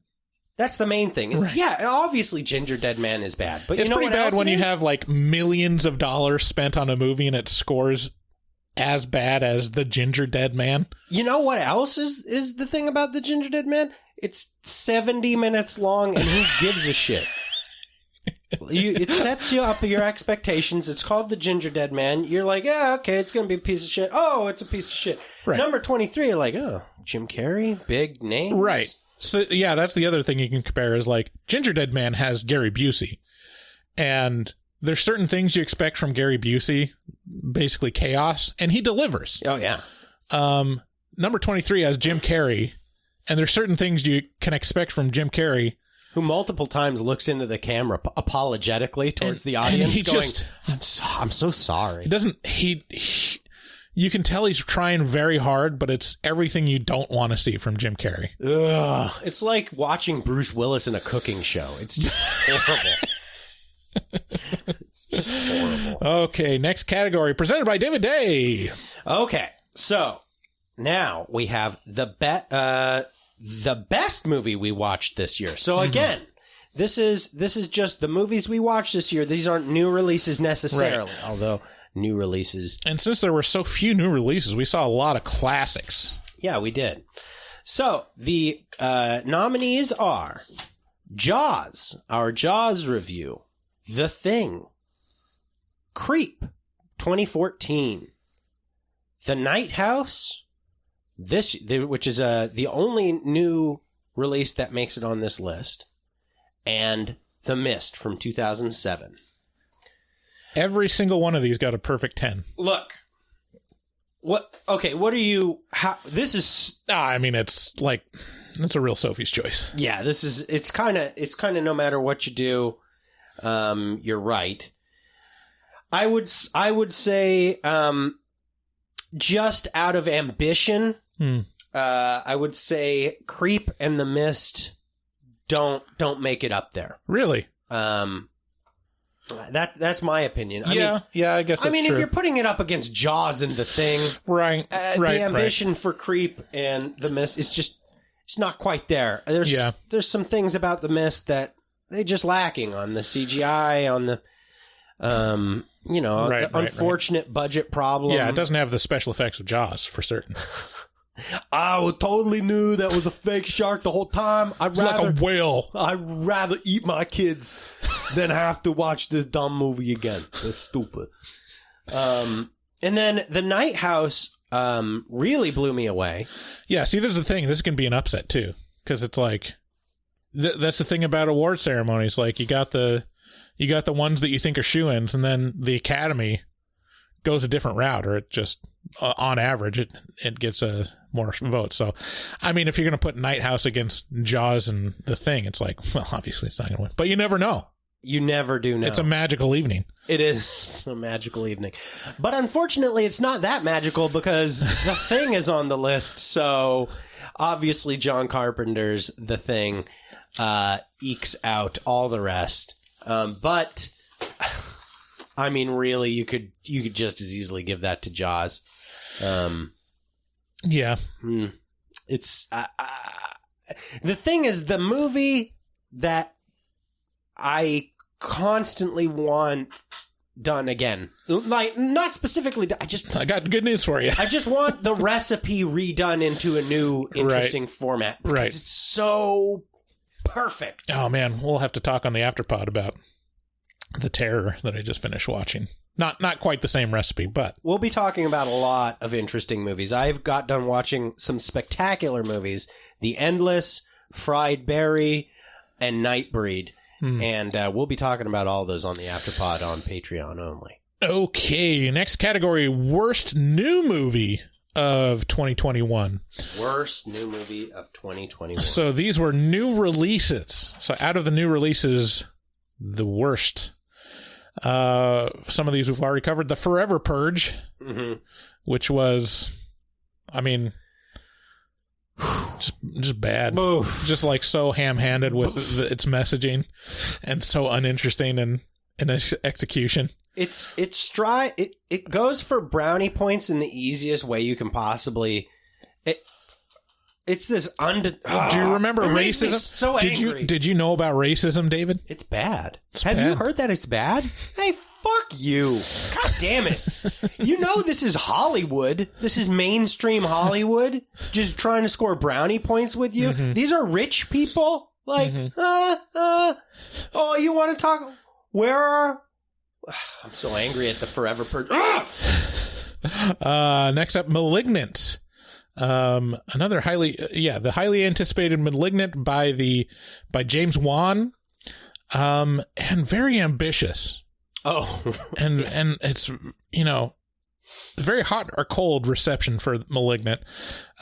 That's the main thing. Right. Yeah, obviously Ginger Dead Man is bad, but it's you know pretty what bad else when it you is? have like millions of dollars spent on a movie and it scores as bad as The Ginger Dead Man. You know what else is the thing about The Ginger Dead Man? It's 70 minutes long, and who gives a shit? It sets you up your expectations. It's called The Ginger Dead Man. You're like, yeah, okay, it's going to be a piece of shit. Oh, it's a piece of shit. Right. Number 23, you're like, oh, Jim Carrey, big name. Right. So, yeah, that's the other thing you can compare is like Ginger Dead Man has Gary Busey. And there's certain things you expect from Gary Busey, basically chaos, and he delivers. Oh, yeah. Number 23 has Jim Carrey, and there's certain things you can expect from Jim Carrey, who multiple times looks into the camera apologetically towards the audience, he going, I'm so sorry. He doesn't. You can tell he's trying very hard, but it's everything you don't want to see from Jim Carrey. Ugh. It's like watching Bruce Willis in a cooking show. It's just horrible. It's just horrible. Okay, next category presented by David Day. Okay, so now we have the best movie we watched this year. So again, This is just the movies we watched this year. These aren't new releases necessarily, although new releases. And since there were so few new releases, we saw a lot of classics. Yeah, we did. So the nominees are Jaws, our Jaws review, The Thing, Creep, 2014, The Night House, which is the only new release that makes it on this list, and The Mist from 2007. Every single one of these got a perfect 10. Look. What are you, this is... I mean, it's a real Sophie's choice. Yeah, it's kind of no matter what you do, you're right. I would say, just out of ambition, I would say Creep and The Mist don't make it up there. Really? That's my opinion. I guess that's true. If you're putting it up against Jaws and The Thing, right, the ambition for Creep and The Mist is just, it's not quite there. There's some things about The Mist that they're just lacking on the CGI, on the unfortunate budget problem. Yeah, it doesn't have the special effects of Jaws for certain. I totally knew that was a fake shark the whole time. It's like a whale. I'd rather eat my kids than have to watch this dumb movie again. It's stupid. And then The Night House really blew me away. Yeah, see, this is the thing. This can be an upset, too. Because it's like... that's the thing about award ceremonies. Like, you got the ones that you think are shoo-ins, and then the Academy goes a different route, or it just... on average, it gets more votes. So, I mean, if you're going to put Night House against Jaws and The Thing, it's like, well, obviously it's not going to win. But you never know. You never do know. It's a magical evening. It is a magical evening. But unfortunately, it's not that magical because The Thing is on the list. So, obviously, John Carpenter's The Thing ekes out all the rest. But... I mean, really, you could just as easily give that to Jaws. Yeah. It's The Thing is the movie that I constantly want done again. Like, not specifically. I got good news for you. I just want the recipe redone into a new, interesting format because it's so perfect. Oh man, we'll have to talk on the afterpod about The Terror that I just finished watching. Not quite the same recipe, but... We'll be talking about a lot of interesting movies. I've got done watching some spectacular movies. The Endless, Fried Berry, and Nightbreed. And we'll be talking about all those on the Afterpod on Patreon only. Okay, next category, Worst New Movie of 2021. Worst New Movie of 2021. So these were new releases. So out of the new releases, the worst... some of these we've already covered. The Forever Purge, which was, I mean, just bad. Oof. Just like so ham-handed with its messaging and so uninteresting in its execution. It's dry. It goes for brownie points in the easiest way you can possibly. It's this Do you remember racism? So angry. Did you know about racism, David? It's bad. Have you heard that it's bad? Hey, fuck you. God damn it. You know this is Hollywood. This is mainstream Hollywood. Just trying to score brownie points with you. These are rich people. Like, oh, you want to talk? Where are... I'm so angry at the Forever Purge. Next up, Malignant. Another the highly anticipated Malignant by James Wan, and very ambitious. Oh, and it's, very hot or cold reception for Malignant.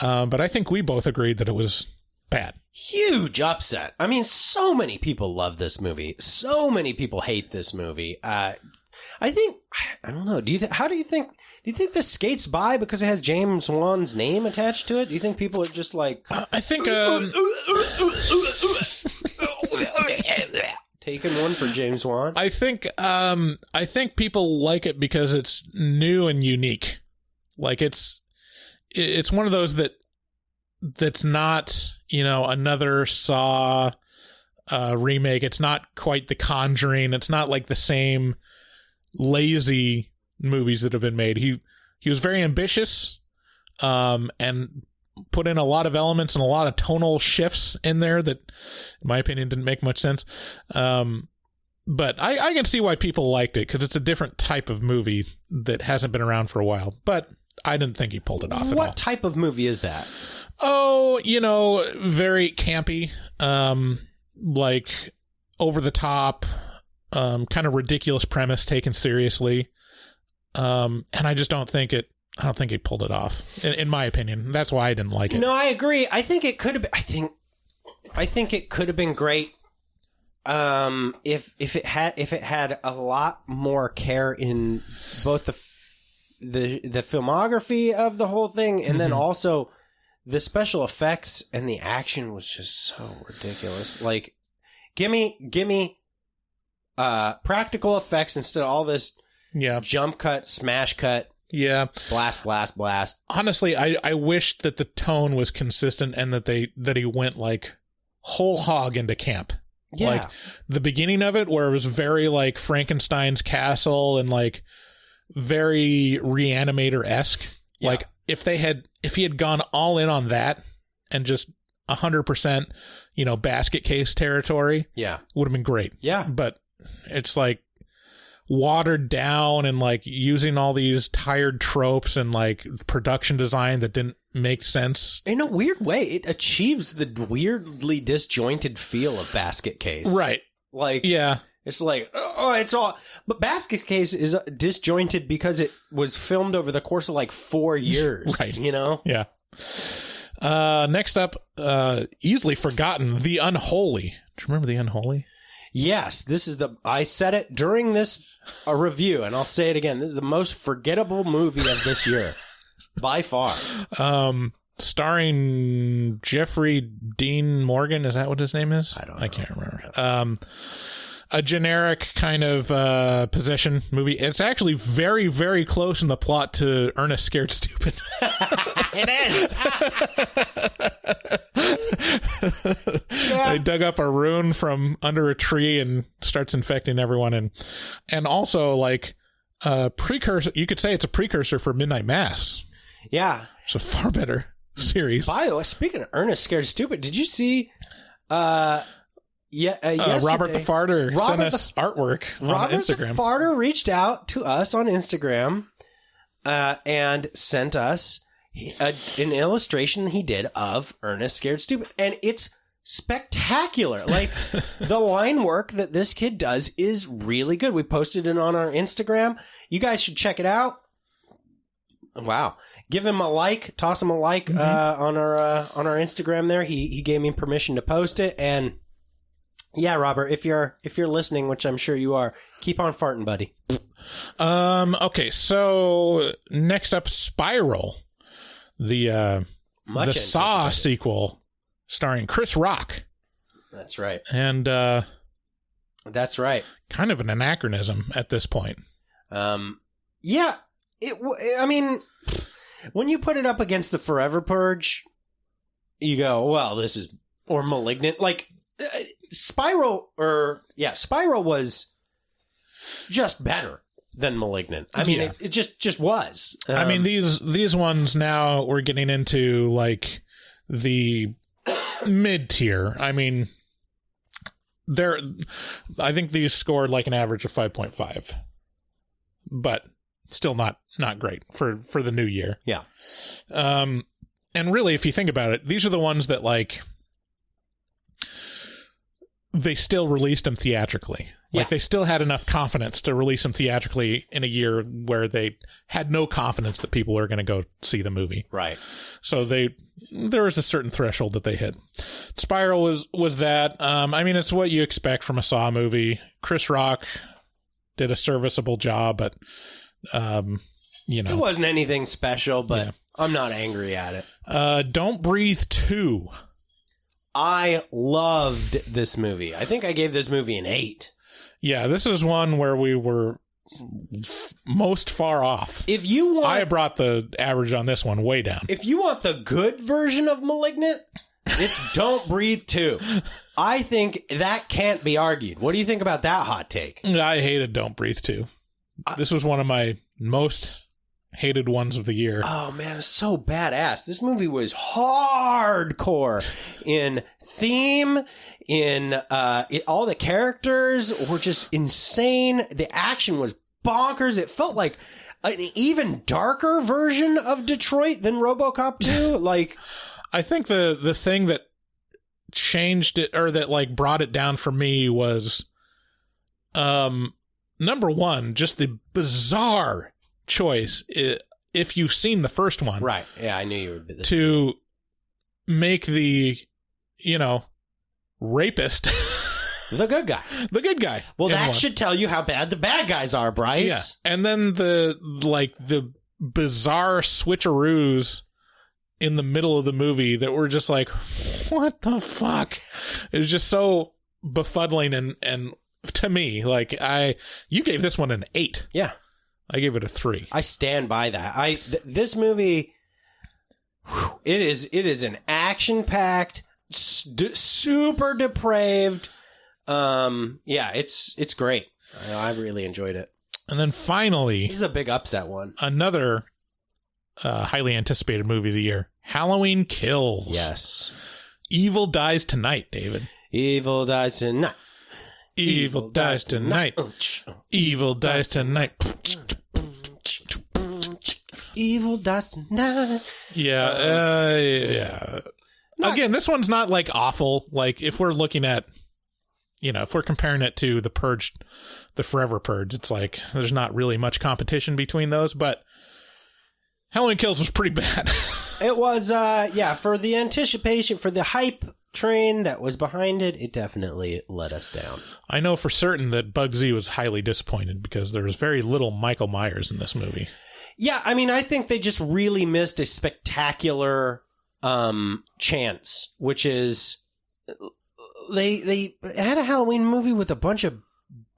But I think we both agreed that it was bad. Huge upset. I mean, so many people love this movie. So many people hate this movie. I don't know. Do you think this skates by because it has James Wan's name attached to it? Do you think people are just like... I think... taking one for James Wan? I think people like it because it's new and unique. Like, it's one of those that's not, another Saw, remake. It's not quite The Conjuring. It's not like the same lazy movies that have been made. He was very ambitious, and put in a lot of elements and a lot of tonal shifts in there that, in my opinion, didn't make much sense. But I can see why people liked it, because it's a different type of movie that hasn't been around for a while. But I didn't think he pulled it off at all. What type of movie is that? Oh, very campy, like over the top, kind of ridiculous premise taken seriously. And I just don't think he pulled it off, in my opinion. That's why I didn't like it. No, I agree. I think it could have been, I think it could have been great. If it had a lot more care in both the filmography of the whole thing, and then also the special effects, and the action was just so ridiculous. Like, give me practical effects instead of all this jump cut, smash cut. Yeah. Blast, blast, blast. Honestly, I wish that the tone was consistent, and that he went like whole hog into camp. Yeah. Like the beginning of it, where it was very like Frankenstein's castle and like very Reanimator-esque. Yeah. Like if he had gone all in on that and just 100%, basket case territory, would have been great. Yeah. But it's like watered down and like using all these tired tropes and like production design that didn't make sense. In a weird way, it achieves the weirdly disjointed feel of Basket Case. Right. Like, yeah. It's like, it's all... But Basket Case is disjointed because it was filmed over the course of like 4 years. Right. Yeah. Next up, easily forgotten, The Unholy. Do you remember The Unholy? Yes, I said it during this review, and I'll say it again. This is the most forgettable movie of this year, by far. Starring Jeffrey Dean Morgan. Is that what his name is? I don't know. I can't remember. A generic kind of possession movie. It's actually very, very close in the plot to Ernest Scared Stupid. It is. They dug up a rune from under a tree and starts infecting everyone, and also like precursor. You could say it's a precursor for Midnight Mass. Yeah, it's a far better series. By the way, speaking of Ernest Scared Stupid, did you see? Robert the Farter sent us artwork on Instagram. Robert the Farter reached out to us on Instagram and sent us an illustration he did of Ernest Scared Stupid, and it's spectacular. Like, the line work that this kid does is really good. We posted it on our Instagram. You guys should check it out. Wow. Give him a like, toss him a like on our Instagram there. He gave me permission to post it, and yeah, Robert, if you're listening, which I'm sure you are, keep on farting, buddy. Okay, so next up, Spiral, the Saw sequel starring Chris Rock. That's right. And that's right. Kind of an anachronism at this point. Yeah, I mean, when you put it up against the Forever Purge, you go, well, this is, or Malignant, like Spiral was just better than Malignant. I mean, it just was. I mean, these ones now we're getting into like the mid tier. I mean, I think these scored like an average of 5.5, but still not great for the new year. Yeah. And really, if you think about it, these are the ones that like they still released them theatrically. Like they still had enough confidence to release them theatrically in a year where they had no confidence that people were going to go see the movie. Right. So there was a certain threshold that they hit. Spiral was that. I mean, it's what you expect from a Saw movie. Chris Rock did a serviceable job, but it wasn't anything special, but I'm not angry at it. Don't Breathe 2. I loved this movie. I think I gave this movie an 8. Yeah, this is one where we were most far off. I brought the average on this one way down. If you want the good version of Malignant, It's Don't Breathe 2. I think that can't be argued. What do you think about that hot take? I hated Don't Breathe 2. This was one of my most hated ones of the year. Oh, man, it's so badass. This movie was hardcore in theme, all the characters were just insane. The action was bonkers. It felt like an even darker version of Detroit than RoboCop 2. Like, I think the thing that changed it, or that like brought it down for me, was number one, just the bizarre choice, if you've seen the first one, right? Yeah, I knew you would be this to make the rapist the good guy. The good guy. Well, that should tell you how bad the bad guys are, Bryce. Yeah. And then the bizarre switcheroos in the middle of the movie that were just like, what the fuck? It was just so befuddling, and to me, like, you gave this one an 8. Yeah. I gave it a 3. I stand by that. This movie, it is an action-packed, super depraved. Yeah, it's great. I really enjoyed it. And then finally, this is a big upset one. Another highly anticipated movie of the year, Halloween Kills. Yes. Evil Dies Tonight, David. Evil Dies Tonight. Evil Dies Tonight. Evil Dies Tonight. Evil Dies Tonight. Yeah. Yeah. Again, this one's not like awful. Like, if we're looking at, if we're comparing it to The Purge, the Forever Purge, it's like there's not really much competition between those, but Halloween Kills was pretty bad. It was, for the anticipation, for the hype train that was behind it, it definitely let us down. I know for certain that Bugsy was highly disappointed because there was very little Michael Myers in this movie. Yeah, I mean, I think they just really missed a spectacular chance, which is they had a Halloween movie with a bunch of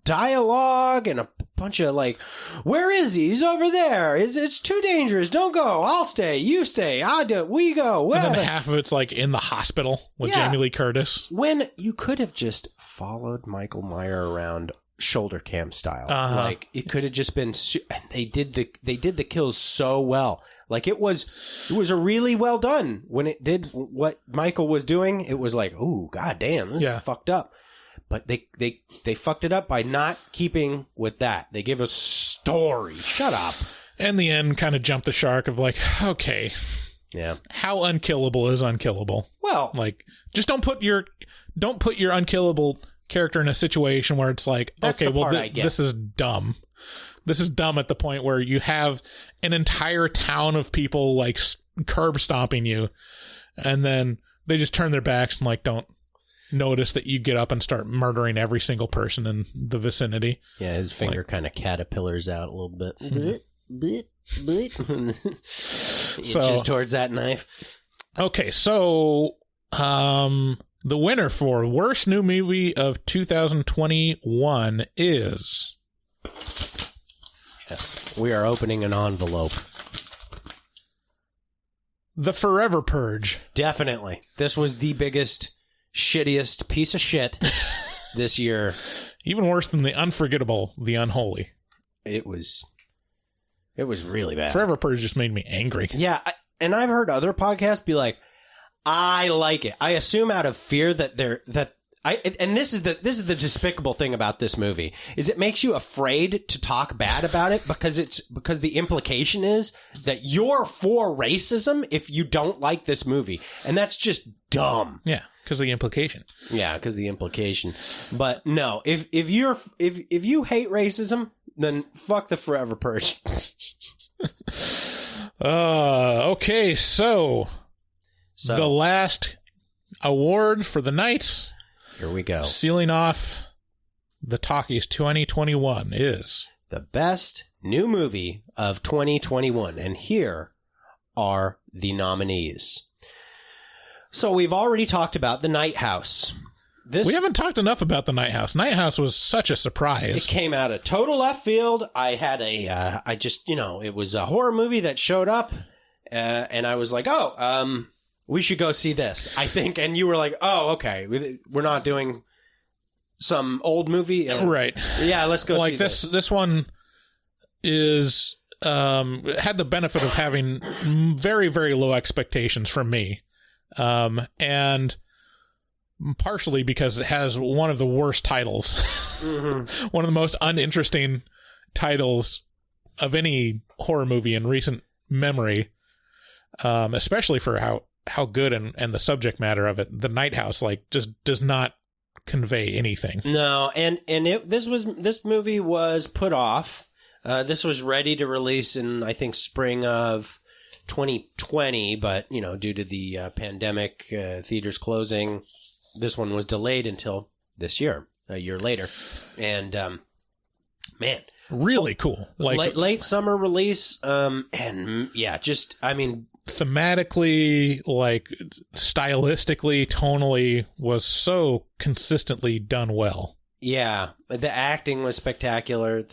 dialogue and a bunch of like, where is he? He's over there. It's too dangerous. Don't go. I'll stay. You stay. I do. We go. Well, and then half of it's like in the hospital with Jamie Lee Curtis. When you could have just followed Michael Myers around shoulder cam style. Like, it could have just been. And they did the kills so well. Like, it was a really well done. When it did what Michael was doing, it was like, ooh, goddamn, this is fucked up. But they fucked it up by not keeping with that. They gave us story. Shut up. And the end kind of jumped the shark of like, okay, yeah, how unkillable is unkillable? Well, like, just don't put your unkillable character in a situation where it's like, okay, well, this is dumb. This is dumb at the point where you have an entire town of people like curb stomping you, and then they just turn their backs and like don't notice that you get up and start murdering every single person in the vicinity. Yeah, his finger kind of caterpillars out a little bit. Inches towards that knife. Okay, so the winner for worst new movie of 2021 is... Yes, we are opening an envelope. The Forever Purge. Definitely. This was the biggest, shittiest piece of shit this year. Even worse than The Unforgettable, The Unholy. It was really bad. Forever Purge just made me angry. Yeah, and I've heard other podcasts be like, I like it. I assume out of fear and this is the despicable thing about this movie, is it makes you afraid to talk bad about it because the implication is that you're for racism if you don't like this movie. And that's just dumb. Yeah, because of the implication. Yeah, because the implication. But no, if you hate racism, then fuck the Forever Purge. Okay, so the last award for the night. Here we go. Sealing off the Talkies 2021 is the best new movie of 2021. And here are the nominees. So we've already talked about The Night House. We haven't talked enough about The Night House. Night House was such a surprise. It came out of total left field. I had it was a horror movie that showed up, and I was like, we should go see this, I think. And you were like, oh, okay. We're not doing some old movie. Right. Yeah, let's go see this. This one is had the benefit of having very, very low expectations from me. And partially because it has one of the worst titles. Mm-hmm. One of the most uninteresting titles of any horror movie in recent memory. Especially for how good and the subject matter of it. The Night House, like, just does not convey anything. No, and this movie was put off. This was ready to release in, I think, spring of 2020, but due to the pandemic, theaters closing, this one was delayed until this year, a year later. And man, really cool, like late summer release. And yeah, just thematically, like stylistically, tonally, was so consistently done well. Yeah, the acting was spectacular.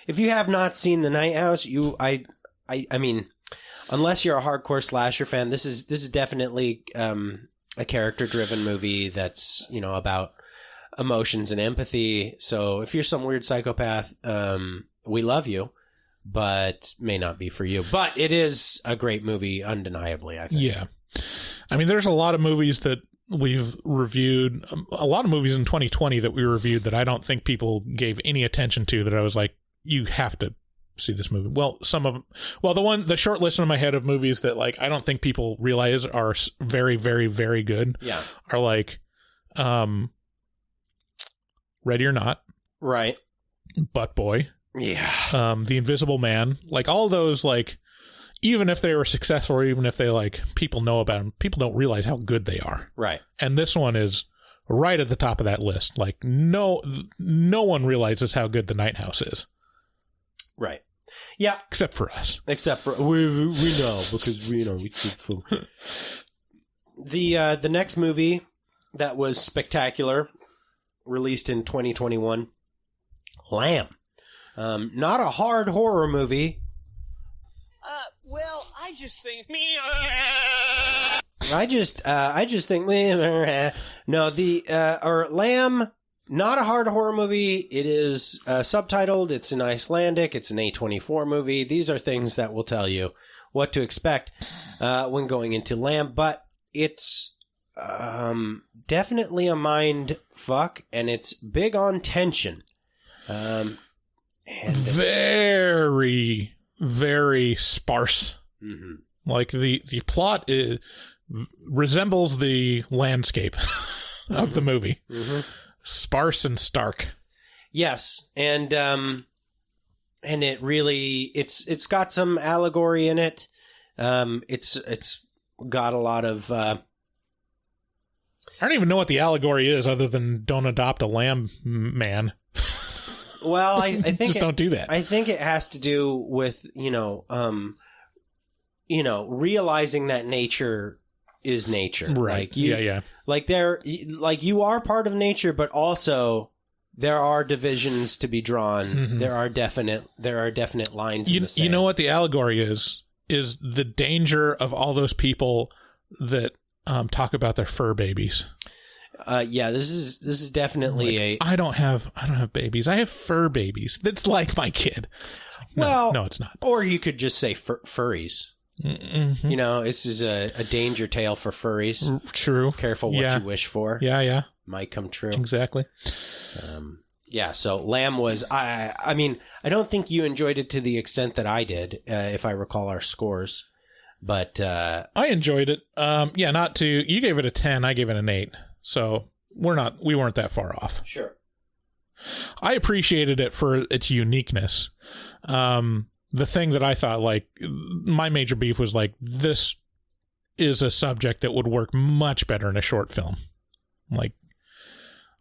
If you have not seen The Night House, I mean, unless you're a hardcore slasher fan, this is definitely a character-driven movie that's about emotions and empathy. So if you're some weird psychopath, we love you, but may not be for you. But it is a great movie, undeniably, I think. Yeah. I mean, there's a lot of movies that we've reviewed, a lot of movies in 2020 that we reviewed that I don't think people gave any attention to, that I was like, you have to see this movie. Well, some of them, the short list in my head of movies that, like, I don't think people realize are very, very, very good. Yeah. Are like, Ready or Not. Right. Butt Boy. Yeah. The Invisible Man. Like, all those, like, even if they were successful, or even if they, like, people know about them, people don't realize how good they are. Right. And this one is right at the top of that list. Like, no one realizes how good The Night House is. Right. Yeah. Except for us. Except for we know, because we keep the next movie that was spectacular, released in 2021, Lamb. Not a hard horror movie. Well, I just think Lamb, not a hard horror movie. It is subtitled. It's in Icelandic. It's an A24 movie. These are things that will tell you what to expect when going into Lamb, but it's definitely a mind fuck, and it's big on tension. And very, very sparse. Mm-hmm. Like the plot resembles the landscape of the movie. Mm-hmm. Sparse and stark. Yes, and it really it's got some allegory in it. It's got a lot of. I don't even know what the allegory is, other than don't adopt a lamb man. Well, I think just don't do that. I think it has to do with realizing that nature is nature, right? Like like you are part of nature, but also there are divisions to be drawn. Mm-hmm. There are definite lines in the sand. You know what the allegory is the danger of all those people that talk about their fur babies. Yeah, this is definitely I don't have babies. I have fur babies. That's like my kid. No, it's not. Or you could just say furries. Mm-hmm. This is a danger tale for furries. True. Careful what you wish for. Yeah. Might come true. Exactly. So Lamb was, I mean, I don't think you enjoyed it to the extent that I did, if I recall our scores. But I enjoyed it. You gave it a 10, I gave it an 8. So we weren't that far off. Sure. I appreciated it for its uniqueness. The thing that I thought, like, my major beef was, like, this is a subject that would work much better in a short film. Like,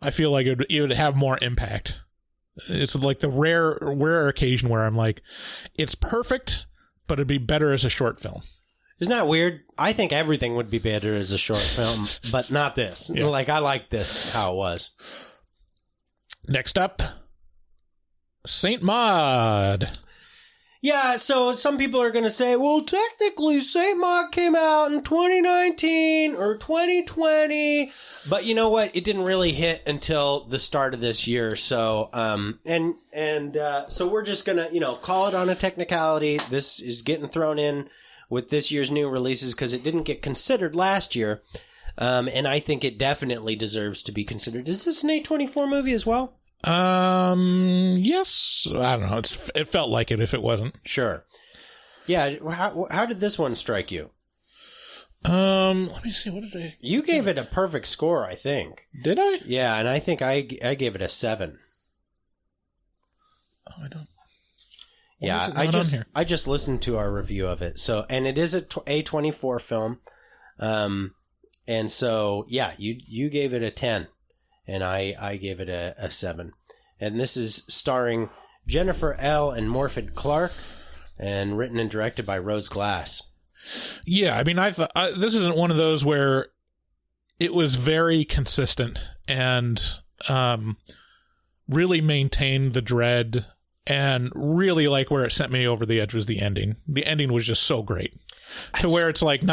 I feel like it would have more impact. It's like the rare occasion where I'm like, it's perfect, but it'd be better as a short film. Isn't that weird? I think everything would be better as a short film, but not this. Yeah. Like, I like this, how it was. Next up, Saint Maud. Yeah, so some people are going to say, well, technically, Saint Maud came out in 2019 or 2020. But you know what? It didn't really hit until the start of this year. So, so we're just going to, call it on a technicality. This is getting thrown in with this year's new releases because it didn't get considered last year. And I think it definitely deserves to be considered. Is this an A24 movie as well? Yes. I don't know. It felt like it if it wasn't. Sure. Yeah. How did this one strike you? Let me see. What did I? You gave it a perfect score, I think. Did I? Yeah, and I think I gave it a 7. Oh, I don't. Yeah, I just listened to our review of it. So, and it is a A24 film. And so, yeah, you gave it a 10. And I gave it a 7. And this is starring Jennifer L. and Morfydd Clark, and written and directed by Rose Glass. Yeah, I mean, I thought this isn't one of those where it was very consistent and really maintained the dread, and really like where it sent me over the edge was the ending. The ending was just so great to where it's like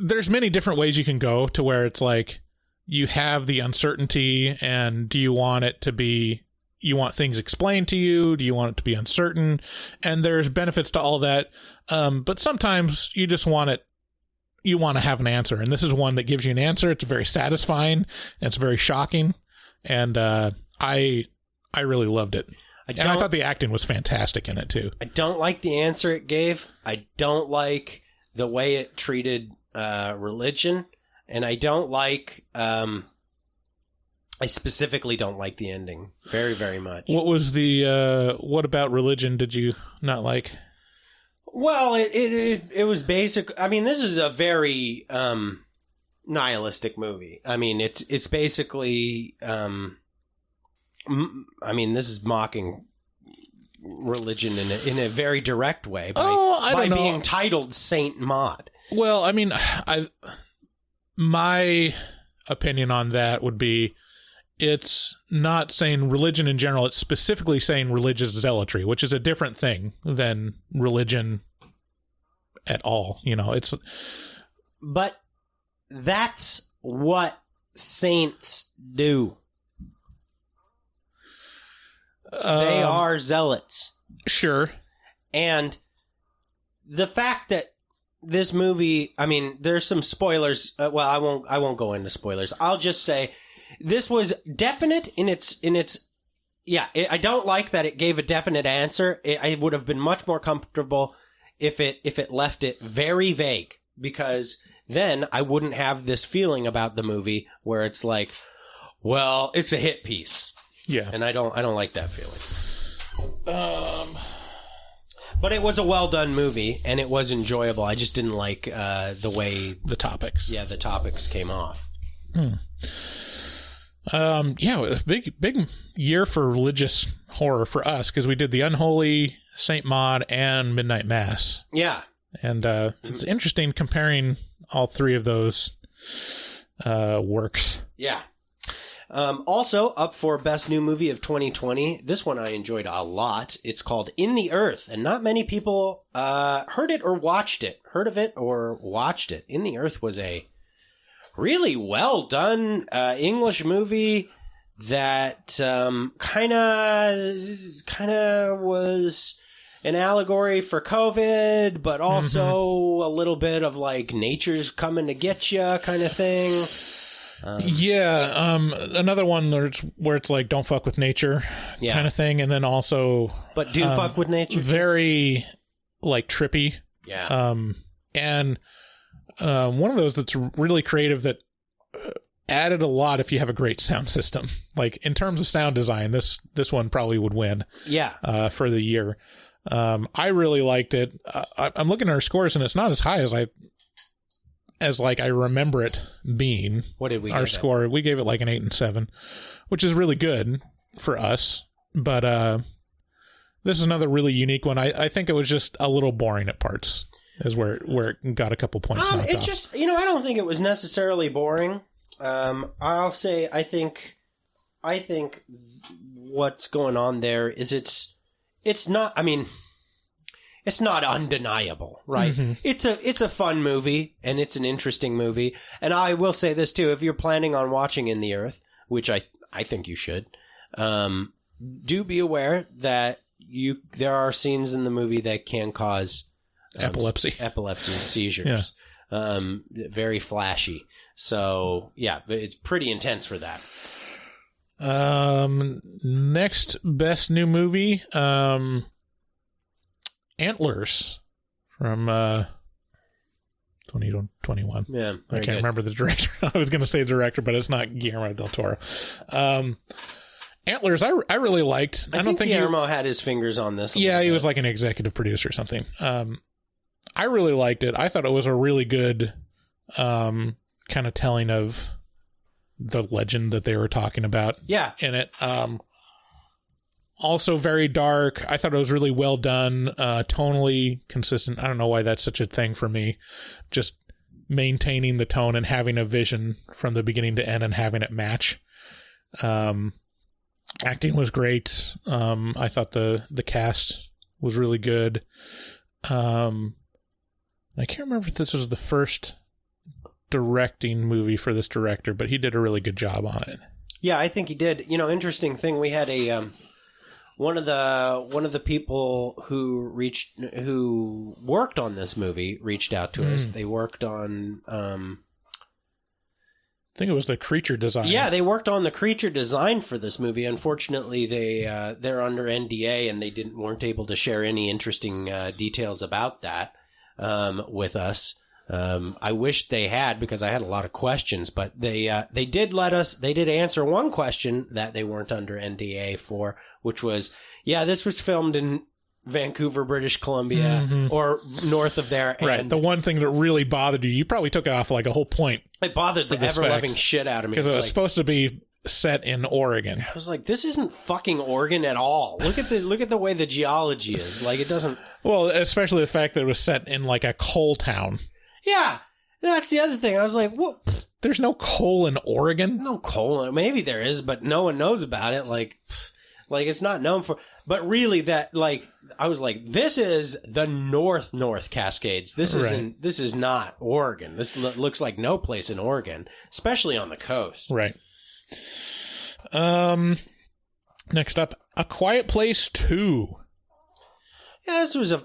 there's many different ways you can go to where it's like you have the uncertainty, and do you want it to be, you want things explained to you? Do you want it to be uncertain? And there's benefits to all that. But sometimes you just want it, you want to have an answer. And this is one that gives you an answer. It's very satisfying, and it's very shocking. And I really loved it. And I thought the acting was fantastic in it too. I don't like the answer it gave. I don't like the way it treated religion. And I don't like, I specifically don't like the ending very, very much. What was what about religion did you not like? Well, it was basic. I mean, this is a very nihilistic movie. I mean, it's basically, I mean, this is mocking religion in a very direct way by being titled Saint Maud. Well, I mean, my opinion on that would be it's not saying religion in general. It's specifically saying religious zealotry, which is a different thing than religion at all. But that's what saints do. They are zealots. Sure. And the fact that this movie, I mean, there's some spoilers. Well, I won't go into spoilers. I'll just say this was definite in its. Yeah, I don't like that it gave a definite answer. I would have been much more comfortable if it left it very vague, because then I wouldn't have this feeling about the movie where it's like, well, it's a hit piece. Yeah, and I don't like that feeling. But it was a well-done movie, and it was enjoyable. I just didn't like the way the topics. Yeah, the topics came off. Yeah, it was a big year for religious horror for us, because we did The Unholy, Saint Maud, and Midnight Mass. Yeah. And it's interesting comparing all three of those works. Yeah. Also, up for Best New Movie of 2020, this one I enjoyed a lot. It's called In the Earth, and not many people heard of it or watched it. In the Earth was a really well done English movie that kind of was an allegory for COVID, but also a little bit of like nature's coming to get you kind of thing. Another one where it's like don't fuck with nature kind of thing, and then also but do fuck with nature, very like trippy. And one of those that's really creative that added a lot if you have a great sound system. Like in terms of sound design, this one probably would win for the year. I really liked it. I'm looking at our scores, and it's not as high as I remember it being. What did we our give score? We gave it like an 8 and 7, which is really good for us. But this is another really unique one. I think it was just a little boring at parts, is where it got a couple points knocked off. Just, I don't think it was necessarily boring. I'll say I think what's going on there is it's not, I mean, it's not undeniable, right? Mhm. It's a fun movie, and it's an interesting movie. And I will say this too, if you're planning on watching In the Earth, which I think you should, do be aware that there are scenes in the movie that can cause epilepsy and seizures. Very flashy. So yeah, it's pretty intense for that. Next best new movie, Antlers from 2021. Yeah, I can't remember the director. I was going to say director, but it's not Guillermo del Toro. Antlers, I really liked. I don't think Guillermo had his fingers on this. Yeah, he was like an executive producer or something. I really liked it. I thought it was a really good kind of telling of the legend that they were talking about. Yeah. In it. Also very dark. I thought it was really well done, tonally consistent. I don't know why that's such a thing for me. Just maintaining the tone and having a vision from the beginning to end and having it match. Acting was great. I thought the cast was really good. I can't remember if this was the first directing movie for this director, but he did a really good job on it. Yeah, I think he did. You know, interesting thing. We had a one of the people who worked on this movie reached out to us. They worked on. I think it was the creature design. Yeah, they worked on the creature design for this movie. Unfortunately, they're under NDA and they weren't able to share any interesting details about that with us. I wish they had, because I had a lot of questions, but they did answer one question that they weren't under NDA for, which was, this was filmed in Vancouver, British Columbia, or north of there. And right. The one thing that really bothered you probably took it off like a whole point. It bothered the ever-loving shit out of me. Because it was supposed to be set in Oregon. I was like, this isn't fucking Oregon at all. Look at the way the geology is. Like, it doesn't... Well, especially the fact that it was set in like a coal town. Yeah, that's the other thing. I was like, what? There's no coal in Oregon? No coal. Maybe there is, but no one knows about it. Like it's not known for... But really, I was like, this is the North Cascades. This isn't. This is not Oregon. This looks like no place in Oregon, especially on the coast. Right. Next up, A Quiet Place 2. Yeah, this was a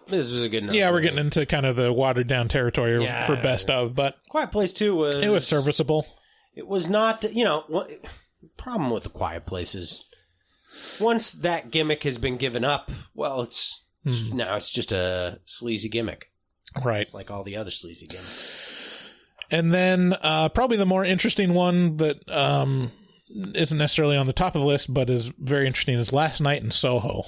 good enough. Yeah, we're getting into kind of the watered down territory for best of, but Quiet Place 2 was serviceable. It was not. Problem with The Quiet Place is, once that gimmick has been given up, well, now it's just a sleazy gimmick. Right. It's like all the other sleazy gimmicks. And then probably the more interesting one that isn't necessarily on the top of the list, but is very interesting, is Last Night in Soho.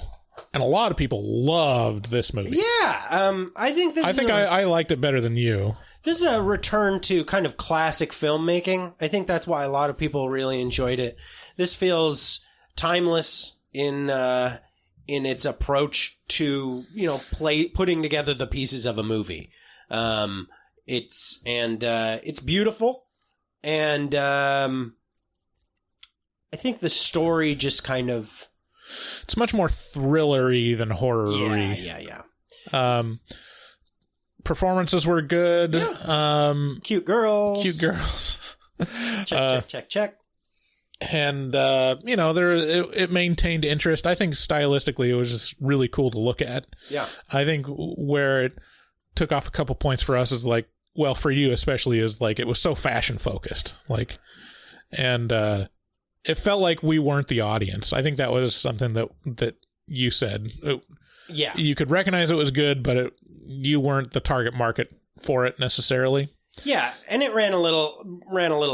And a lot of people loved this movie. Yeah. I think I liked it better than you. This is a return to kind of classic filmmaking. I think that's why a lot of people really enjoyed it. This feels timeless in its approach to, putting together the pieces of a movie. It's beautiful, and I think the story just kind of, it's much more thrillery than horror-y. Yeah. Performances were good. Yeah. Cute girls. Check. And, it maintained interest. I think stylistically it was just really cool to look at. Yeah. I think where it took off a couple points for us is like, well, for you especially, is like it was so fashion focused. It felt like we weren't the audience. I think that was something that you said. Yeah. You could recognize it was good, but you weren't the target market for it necessarily. Yeah, and it ran a little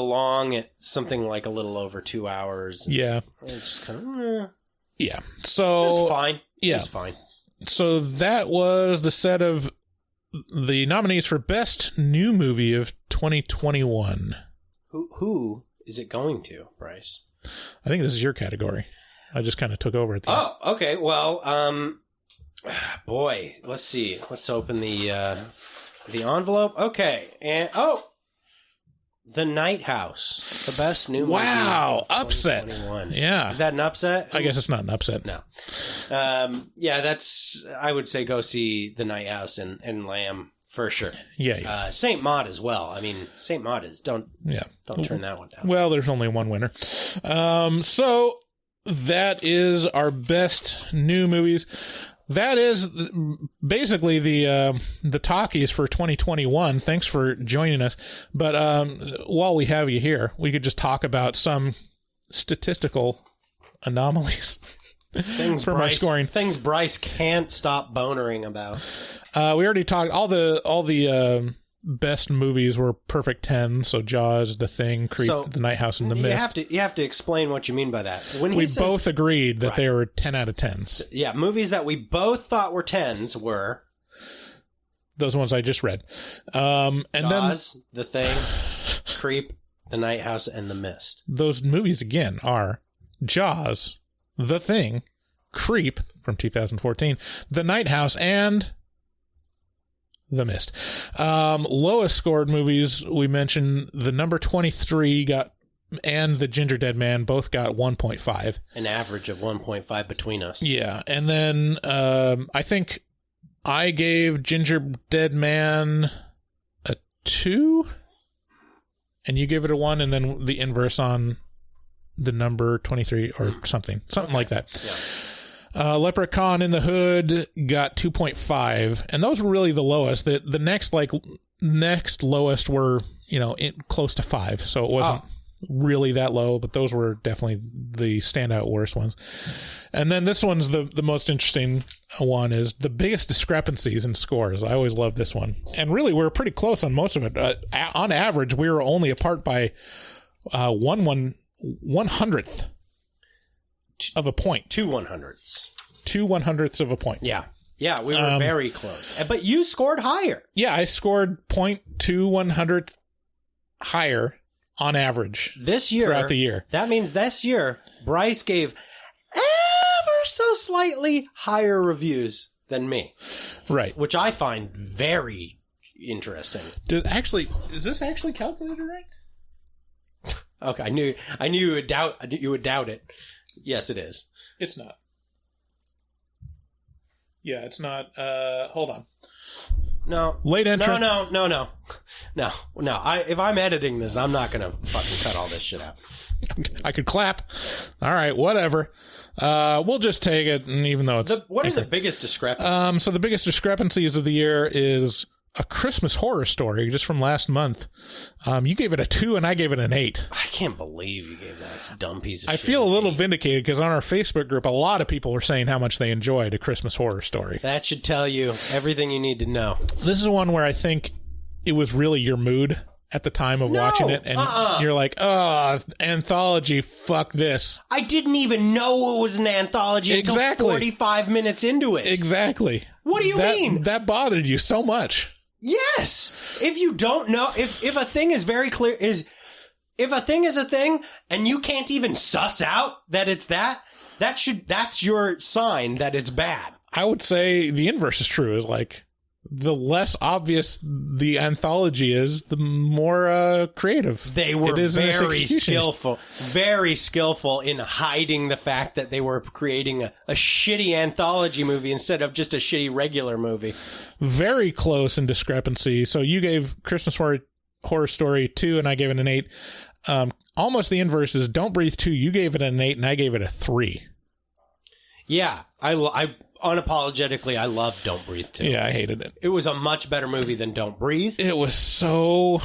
long at something like a little over 2 hours. Yeah. It's just kind of... Yeah. So... It was fine. Yeah. It was fine. So that was the set of the nominees for Best New Movie of 2021. Who is it going to, Bryce? I think this is your category. I just kind of took over at the end. Oh, okay. Well, boy, let's see. Let's open the envelope. Okay. And The Night House, the best new movie. Wow, upset. Yeah. Is that an upset? I guess it's not an upset. No. I would say go see The Night House and Lamb for sure. Yeah. St. Maud as well. I mean, St. Maud is, don't turn that one down. Well, there's only one winner. So that is our best new movies. That is basically the talkies for 2021. Thanks for joining us. But while we have you here, we could just talk about some statistical anomalies for my scoring. Things Bryce can't stop bonering about. We already talked all the best movies were perfect 10. So Jaws, The Thing, Creep, The Night House, and The Mist. You have to explain what you mean by that. When we both agreed that they were 10 out of 10s. Yeah, movies that we both thought were 10s were those ones I just read. And Jaws, The Thing, Creep, The Night House, and The Mist. Those movies again are Jaws, The Thing, Creep from 2014, The Night House, and The Mist. Lowest scored movies, we mentioned the number 23 and The Ginger Dead Man both got 1.5. An average of 1.5 between us. Yeah. And then I think I gave Ginger Dead Man a 2 and you gave it a 1, and then the inverse on the number 23 or something like that. Yeah. Leprechaun in the Hood got 2.5, and those were really the lowest. The next lowest were close to 5, so it wasn't really that low, but those were definitely the standout worst ones. And then this one's the most interesting one, is the biggest discrepancies in scores. I always love this one, and really we were pretty close on most of it. On average, we were only apart by 1/100th of a point. 2 100ths. 2 100ths of a point. Yeah. Yeah, we were very close. But you scored higher. Yeah, I scored 0.2 100th higher on average this year. Throughout the year. That means this year, Bryce gave ever so slightly higher reviews than me. Right. Which I find very interesting. Is this actually calculated right? Okay, I knew you would doubt it. Yes, it is. It's not. Yeah, it's not. Hold on. No. Late entrant. No. If I'm editing this, I'm not going to fucking cut all this shit out. I could clap. All right, whatever. We'll just take it, and even though it's... What are the biggest discrepancies? So the biggest discrepancies of the year is A Christmas Horror Story, just from last month. You gave it a 2, and I gave it an 8. I can't believe you gave that. It's a dumb piece of shit. I feel a little vindicated, because on our Facebook group, a lot of people were saying how much they enjoyed A Christmas Horror Story. That should tell you everything you need to know. This is one where I think it was really your mood at the time of watching it, and you're like, anthology, fuck this. I didn't even know it was an anthology until 45 minutes into it. Exactly. What do you mean? That bothered you so much. Yes. If you don't know, if a thing is very clear, if a thing is a thing and you can't even suss out that it's that's your sign that it's bad. I would say the inverse is true, is like, the less obvious the anthology is, the more creative. They were very skillful in hiding the fact that they were creating a shitty anthology movie instead of just a shitty regular movie. Very close in discrepancy. So you gave Christmas Horror Story 2, and I gave it an 8. Almost the inverse is Don't Breathe 2. You gave it an 8, and I gave it a 3. Yeah, I unapologetically, I love Don't Breathe 2. Yeah, I hated it. It was a much better movie than Don't Breathe. It was so...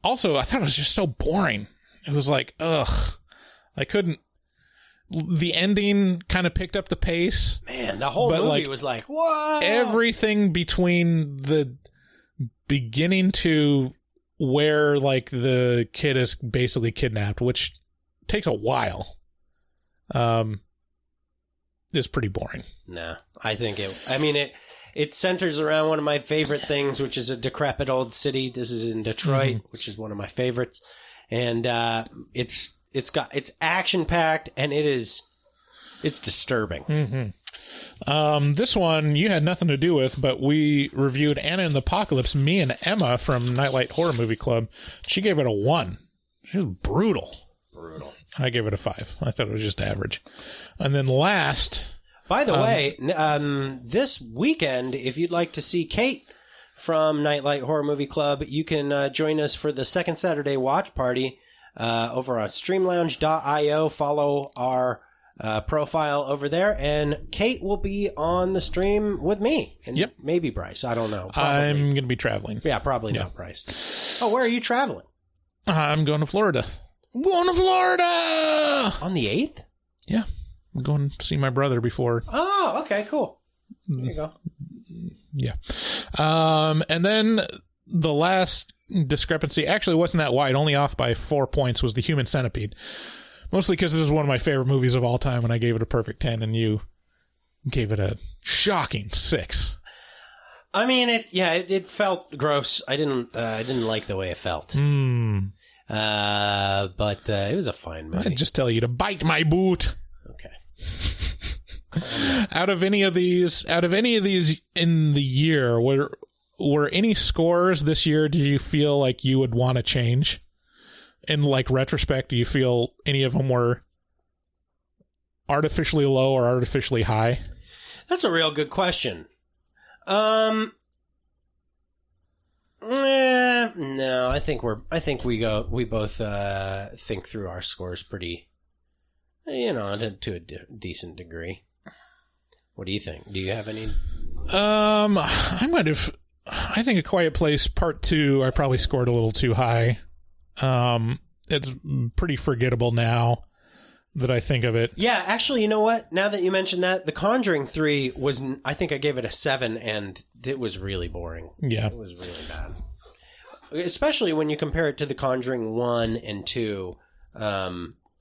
Also, I thought it was just so boring. It was like, ugh. I couldn't... The ending kind of picked up the pace. Man, the whole movie was like, whoa! Everything between the beginning to where, like, the kid is basically kidnapped, which takes a while, is pretty boring. Nah, I think it centers around one of my favorite things, which is a decrepit old city. This is in Detroit, which is one of my favorites. And it's action packed, and it's disturbing. This one you had nothing to do with, but we reviewed Anna and the Apocalypse, me and Emma from Nightlight Horror Movie Club. She gave it a 1. She was brutal. I gave it a 5. I thought it was just average. And then last... By the way, this weekend, if you'd like to see Kate from Nightlight Horror Movie Club, you can join us for the second Saturday watch party over on streamlounge.io. Follow our profile over there, and Kate will be on the stream with me and maybe Bryce. I don't know. Probably. I'm going to be traveling. Yeah, probably not Bryce. Oh, where are you traveling? I'm going to Florida. I'm going to Florida! On the 8th? Yeah. I'm going to see my brother before. Oh, okay, cool. There you go. Yeah. And then the last discrepancy actually wasn't that wide, only off by 4 points, was The Human Centipede. Mostly because this is one of my favorite movies of all time, and I gave it a perfect 10, and you gave it a shocking 6. I mean, it felt gross. I didn't like the way it felt. But it was a fine movie. I'd just tell you to bite my boot. Okay. Out of any of these in the year, were any scores this year, do you feel like you would want to change? In like retrospect, do you feel any of them were artificially low or artificially high? That's a real good question. No, I think we both think through our scores pretty, to a decent degree. What do you think? Do you have any? I think A Quiet Place Part 2, I probably scored a little too high. It's pretty forgettable now that I think of it. Yeah, actually, you know what? Now that you mentioned that, The Conjuring 3 I think I gave it a 7, and it was really boring. Yeah. It was really bad. Especially when you compare it to The Conjuring 1 and 2.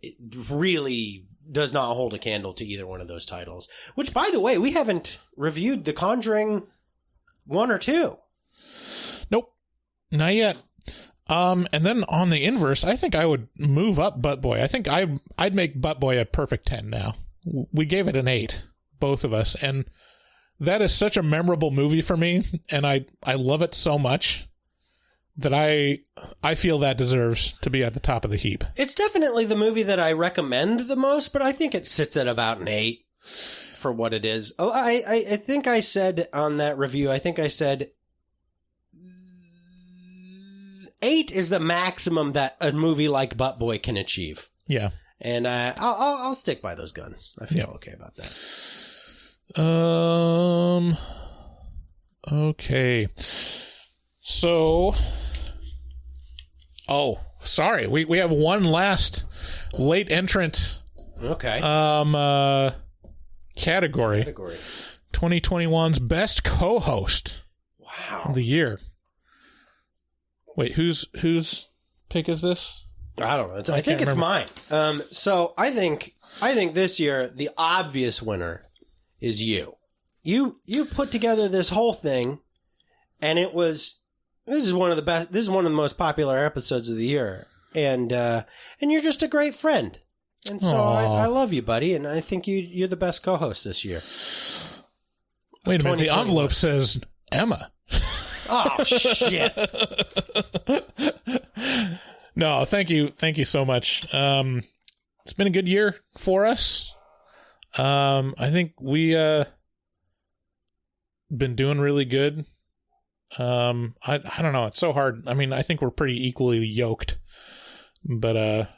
It really does not hold a candle to either one of those titles. Which, by the way, we haven't reviewed The Conjuring 1 or 2. Nope. Not yet. And then on the inverse, I think I would move up Butt Boy. I think I'd make Butt Boy a perfect 10 now. We gave it an 8, both of us, and that is such a memorable movie for me, and I love it so much that I feel that deserves to be at the top of the heap. It's definitely the movie that I recommend the most, but I think it sits at about an 8 for what it is. I think I said on that review, 8 is the maximum that a movie like Butt Boy can achieve. Yeah. And I'll stick by those guns. I feel okay about that. Okay. So, sorry. We have one last late entrant. Okay. Category. 2021's best co-host. Wow. Of the year. Wait, whose pick is this? I don't know. I think it's mine. So I think this year the obvious winner is you. You put together this whole thing, and this is one of the best. This is one of the most popular episodes of the year, and you're just a great friend, and so I love you, buddy, and I think you're the best co-host this year. Wait a minute, the envelope says Emma. Oh, shit. No, thank you so much. It's been a good year for us. I think we been doing really good. I don't know, it's so hard. I mean, I think we're pretty equally yoked, but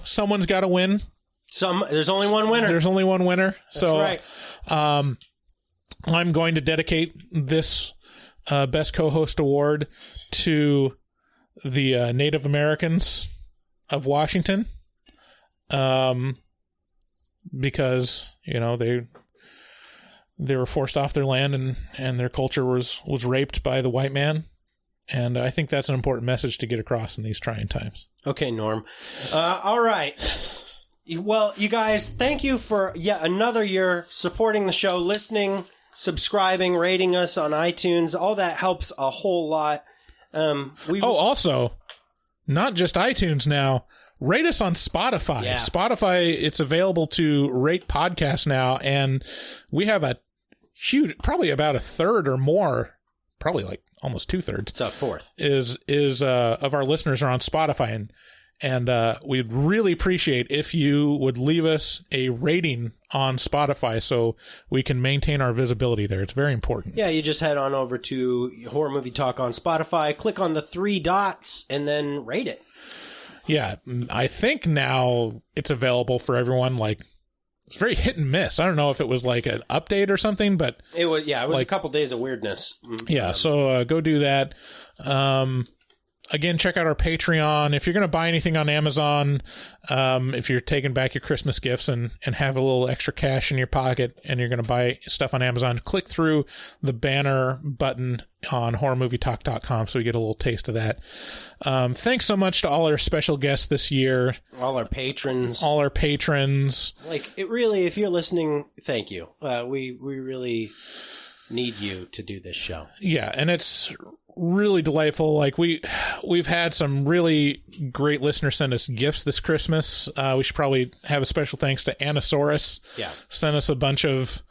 someone's got to win. There's only one winner. That's so right. I'm going to dedicate this Best Co-Host Award to the Native Americans of Washington, because they were forced off their land and their culture was raped by the white man, and I think that's an important message to get across in these trying times. Okay, Norm. All right. Well, you guys, thank you for yet another year supporting the show, listening, subscribing, rating us on iTunes. All that helps a whole lot. Also, not just iTunes now. Rate us on Spotify. Yeah. Spotify, it's available to rate podcasts now, and we have a huge, probably about a third or more, probably like almost 2/3. It's a fourth. Is of our listeners are on Spotify, and we'd really appreciate if you would leave us a rating on Spotify so we can maintain our visibility there. It's very important. Yeah, you just head on over to Horror Movie Talk on Spotify, click on the 3 dots, and then rate it. Yeah, I think now it's available for everyone. Like, it's very hit and miss. I don't know if it was like an update or something, but it was like, a couple days of weirdness. Yeah, so go do that. Again, check out our Patreon. If you're going to buy anything on Amazon, if you're taking back your Christmas gifts and have a little extra cash in your pocket and you're going to buy stuff on Amazon, click through the banner button on horrormovietalk.com so you get a little taste of that. Thanks so much to all our special guests this year. All our patrons. Like, it really, if you're listening, thank you. We really need you to do this show. Yeah, and it's really delightful. Like, we've had some really great listeners send us gifts this Christmas. We should probably have a special thanks to Anasaurus. Yeah, sent us a bunch of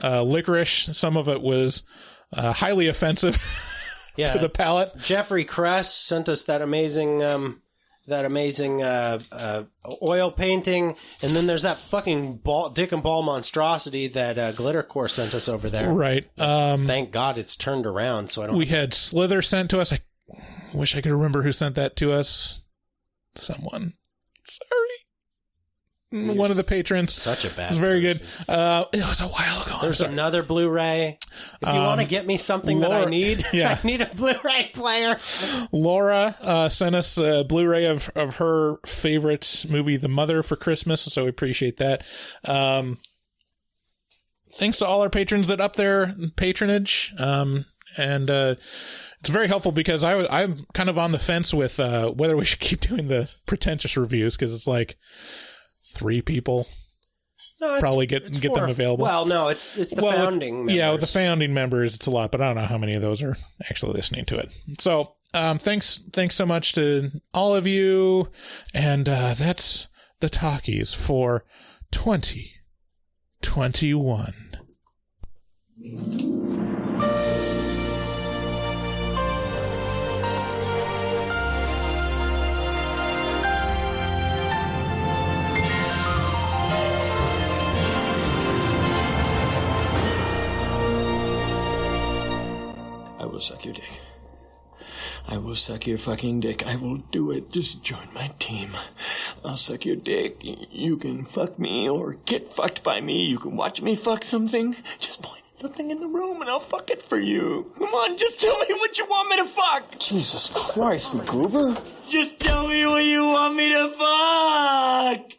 licorice. Some of it was highly offensive to the palate. Jeffrey Kress sent us that amazing oil painting, and then there's that fucking dick and ball monstrosity that Glittercore sent us over there. Right. Thank God it's turned around. So I don't. We had Slither sent to us. I wish I could remember who sent that to us. Someone. Sorry. One of the patrons. Such a bad. It was very good. It was a while ago. There's another Blu-ray. If you want to get me something Laura, that I need, yeah. I need a Blu-ray player. Laura sent us a Blu-ray of her favorite movie, The Mother, for Christmas, so we appreciate that. Thanks to all our patrons that up their patronage. And it's very helpful because I'm kind of on the fence with whether we should keep doing the pretentious reviews, because it's like 3 people probably get them available. Well, no, it's the founding members. Yeah, with the founding members, it's a lot, but I don't know how many of those are actually listening to it. So thanks so much to all of you, and that's the talkies for 2021. I will suck your dick. I will suck your fucking dick. I will do it. Just join my team. I'll suck your dick. You can fuck me or get fucked by me. You can watch me fuck something. Just point at something in the room and I'll fuck it for you. Come on, just tell me what you want me to fuck. Jesus Christ, MacGruber. Just tell me what you want me to fuck.